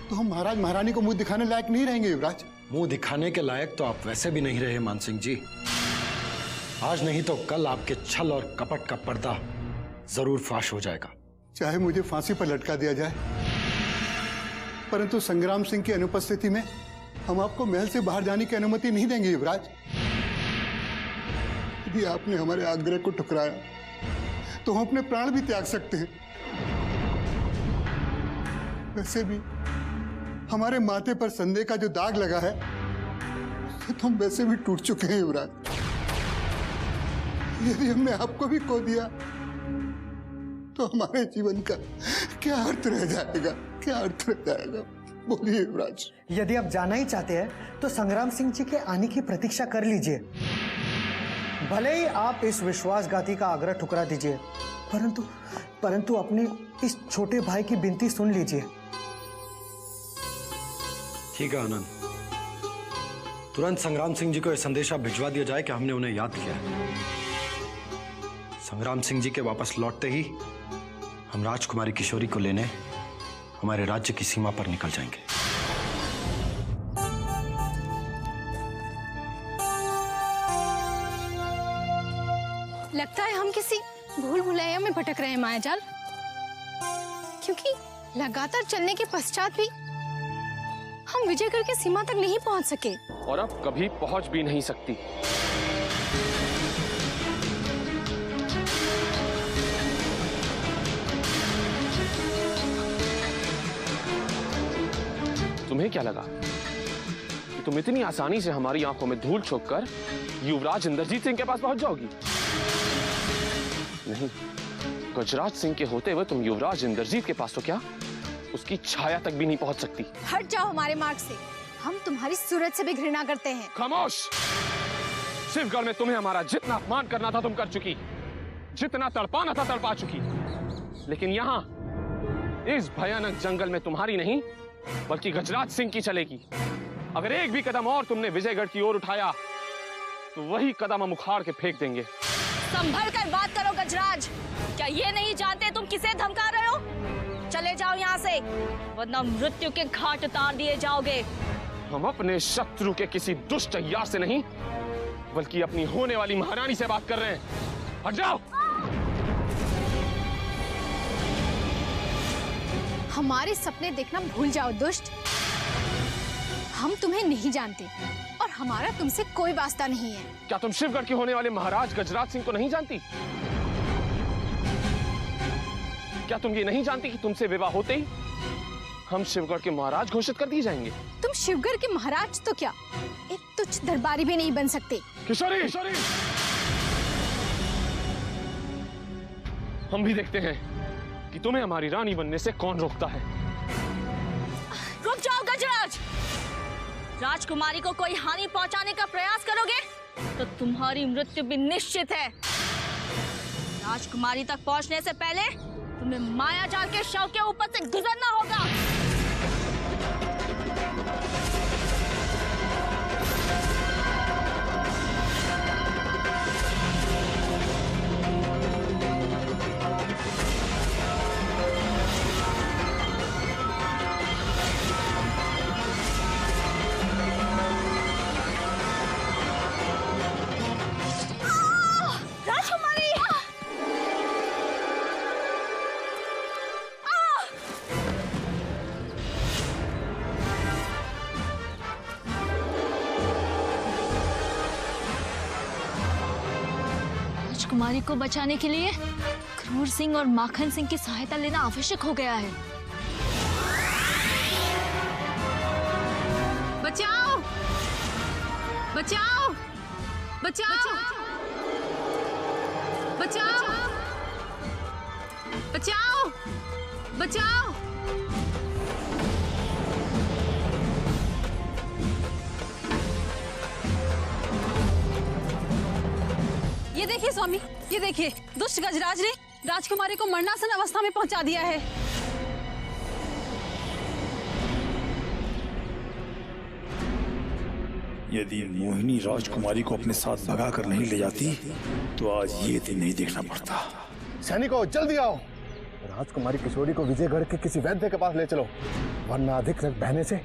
तो हम महाराज महारानी को मुंह दिखाने लायक नहीं रहेंगे युवराज। मुंह दिखाने के लायक तो आप वैसे भी नहीं रहे मान सिंह जी। आज नहीं तो कल आपके छल और कपट का पर्दा जरूर फाश हो जाएगा। चाहे मुझे फांसी पर लटका दिया जाए, परंतु संग्राम सिंह की अनुपस्थिति में हम आपको महल से बाहर जाने की अनुमति नहीं देंगे युवराज। यदि आपने हमारे आग्रह को ठुकराया तो हम अपने प्राण भी त्याग सकते हैं। वैसे भी हमारे माथे पर संदेह का जो दाग लगा है उससे तो हम वैसे भी टूट चुके हैं युवराज। यदि हमने आपको भी खो दिया तो हमारे जीवन का क्या अर्थ रह जाएगा, क्या अर्थ रह जाएगा? बोलिए युवराज। यदि आप जाना ही चाहते हैं तो संग्राम सिंह जी के आने की प्रतीक्षा कर लीजिए। भले ही आप इस विश्वासघाती का आग्रह ठुकरा दीजिए, परंतु अपने इस छोटे भाई की विनती सुन लीजिए। ठीक है आनंद, तुरंत संग्राम सिंह जी को यह संदेशा भिजवा दिया जाए कि हमने उन्हें याद किया है। संग्राम सिंह जी के वापस लौटते ही हम राजकुमारी किशोरी को लेने हमारे राज्य की सीमा पर निकल जाएंगे। लगता है हम किसी भूल भुलैया में भटक रहे हैं मायाजाल, क्योंकि लगातार चलने के पश्चात भी हम विजयगढ़ की सीमा तक नहीं पहुंच सके और अब कभी पहुंच भी नहीं सकती। तुम्हें क्या लगा कि तुम इतनी आसानी से हमारी आंखों में धूल छोंककर युवराज इंद्रजीत सिंह के पास पहुंच जाओगी? नहीं, गजराज सिंह के होते हुए तुम युवराज इंद्रजीत के पास तो क्या उसकी छाया तक भी नहीं पहुंच सकती। हट जाओ हमारे मार्ग से, हम तुम्हारी सूरत से भी घृणा करते हैं। खामोश! शिवगढ़ में तुम्हें हमारा जितना अपमान करना था तुम कर चुकी, जितना तड़पाना था तड़पा चुकी, लेकिन यहाँ इस भयानक जंगल में तुम्हारी नहीं बल्कि गजराज सिंह की चलेगी। अगर एक भी कदम और तुमने विजयगढ़ की ओर उठाया तो वही कदम हम उखाड़ के फेंक देंगे। संभल कर बात करो गजराज, क्या ये नहीं जानते तुम किसे धमका रहे हो? चले जाओ यहाँ से, वरना मृत्यु के घाट उतार दिए जाओगे। हम अपने शत्रु के किसी दुष्ट यार से नहीं बल्कि अपनी होने वाली महारानी से बात कर रहे हैं। हट जाओ। हमारे सपने देखना भूल जाओ दुष्ट। हम तुम्हें नहीं जानते और हमारा तुमसे कोई वास्ता नहीं है। क्या तुम शिवगढ़ के होने वाले महाराज गजराज सिंह को नहीं जानती? क्या तुम ये नहीं जानती कि तुमसे विवाह होते ही हम शिवगढ़ के महाराज घोषित कर दिए जाएंगे? तुम शिवगढ़ के महाराज तो क्या, एक तुच्छ दरबारी भी नहीं बन सकते। किशोरी, किशोरी! हम भी देखते हैं कि तुम्हें हमारी रानी बनने से कौन रोकता है। रुक जाओ गजराज! राजकुमारी को कोई हानि पहुंचाने का प्रयास करोगे तो तुम्हारी मृत्यु भी निश्चित है। राजकुमारी तक पहुंचने से पहले तुम्हें मायाजाल के शव के ऊपर से गुजरना होगा। राजकुमारी को बचाने के लिए क्रूर सिंह और माखन सिंह की सहायता लेना आवश्यक हो गया है। बचाओ! बचाओ! बचाओ! बचाओ! बचाओ! बचाओ! ये देखिए स्वामी, ये देखिए, दुष्ट गजराज ने राजकुमारी को मरणासन अवस्था में पहुंचा दिया है। यदि मोहिनी राजकुमारी को अपने साथ भगा कर नहीं ले जाती तो आज ये दिन नहीं देखना पड़ता। सैनिकों, जल्दी आओ, राजकुमारी किशोरी को विजयगढ़ के किसी वैद्य के पास ले चलो, वरना अधिक रक्त बहने से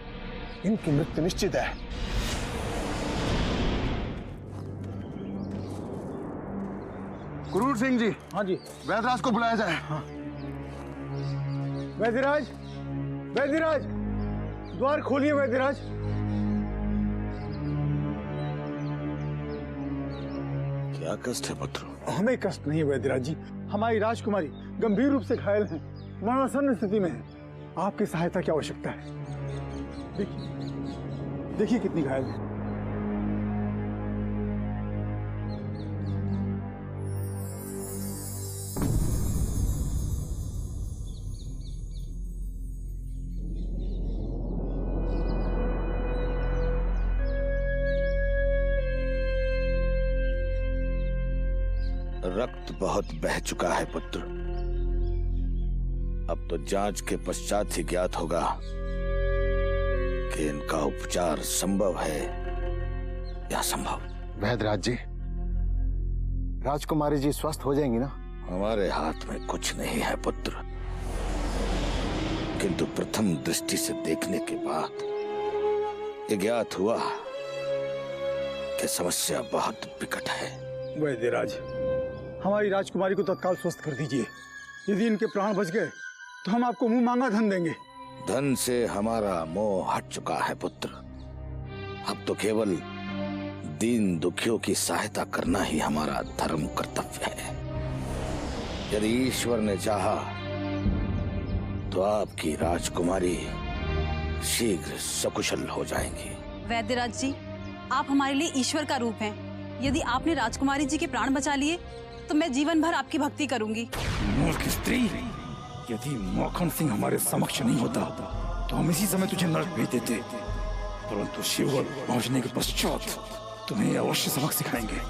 इनकी मृत्यु निश्चित है। क्रूर सिंह जी। हाँ जी। वैद्यराज को बुलाया जाए। हाँ। वैद्यराज, वैद्यराज, द्वार खोलिए वैद्यराज। क्या कष्ट है पुत्र? हमें कष्ट नहीं है वैद्यराज जी, हमारी राजकुमारी गंभीर रूप से घायल है, मरणासन स्थिति में है। आपकी सहायता की आवश्यकता है। देखिए, देखिए कितनी घायल है। रक्त बहुत बह चुका है पुत्र। अब तो जांच के पश्चात ही ज्ञात होगा कि इनका उपचार संभव है या असंभव। वैद्यराज जी, राजकुमारी जी स्वस्थ हो जाएंगी ना? हमारे हाथ में कुछ नहीं है पुत्र, किंतु प्रथम दृष्टि से देखने के बाद ये ज्ञात हुआ कि समस्या बहुत विकट है। वैद्यराज, हमारी राजकुमारी को तत्काल स्वस्थ कर दीजिए। यदि इनके प्राण बच गए तो हम आपको मुंह मांगा धन देंगे। धन से हमारा मोह हट चुका है पुत्र। अब तो केवल दीन दुखियों की सहायता करना ही हमारा धर्म कर्तव्य है। यदि ईश्वर ने चाहा तो आपकी राजकुमारी शीघ्र सकुशल हो जाएंगी। वैद्यराज जी, आप हमारे लिए ईश्वर का रूप हैं। यदि आपने राजकुमारी जी के प्राण बचा लिए तो मैं जीवन भर आपकी भक्ति करूंगी। मूर्ख स्त्री, यदि माखन सिंह हमारे समक्ष नहीं होता तो हम इसी समय तुझे नरक भेज देते, परंतु शिवगढ़ पहुंचने के पश्चात तुम्हें अवश्य सबक सिखाएंगे।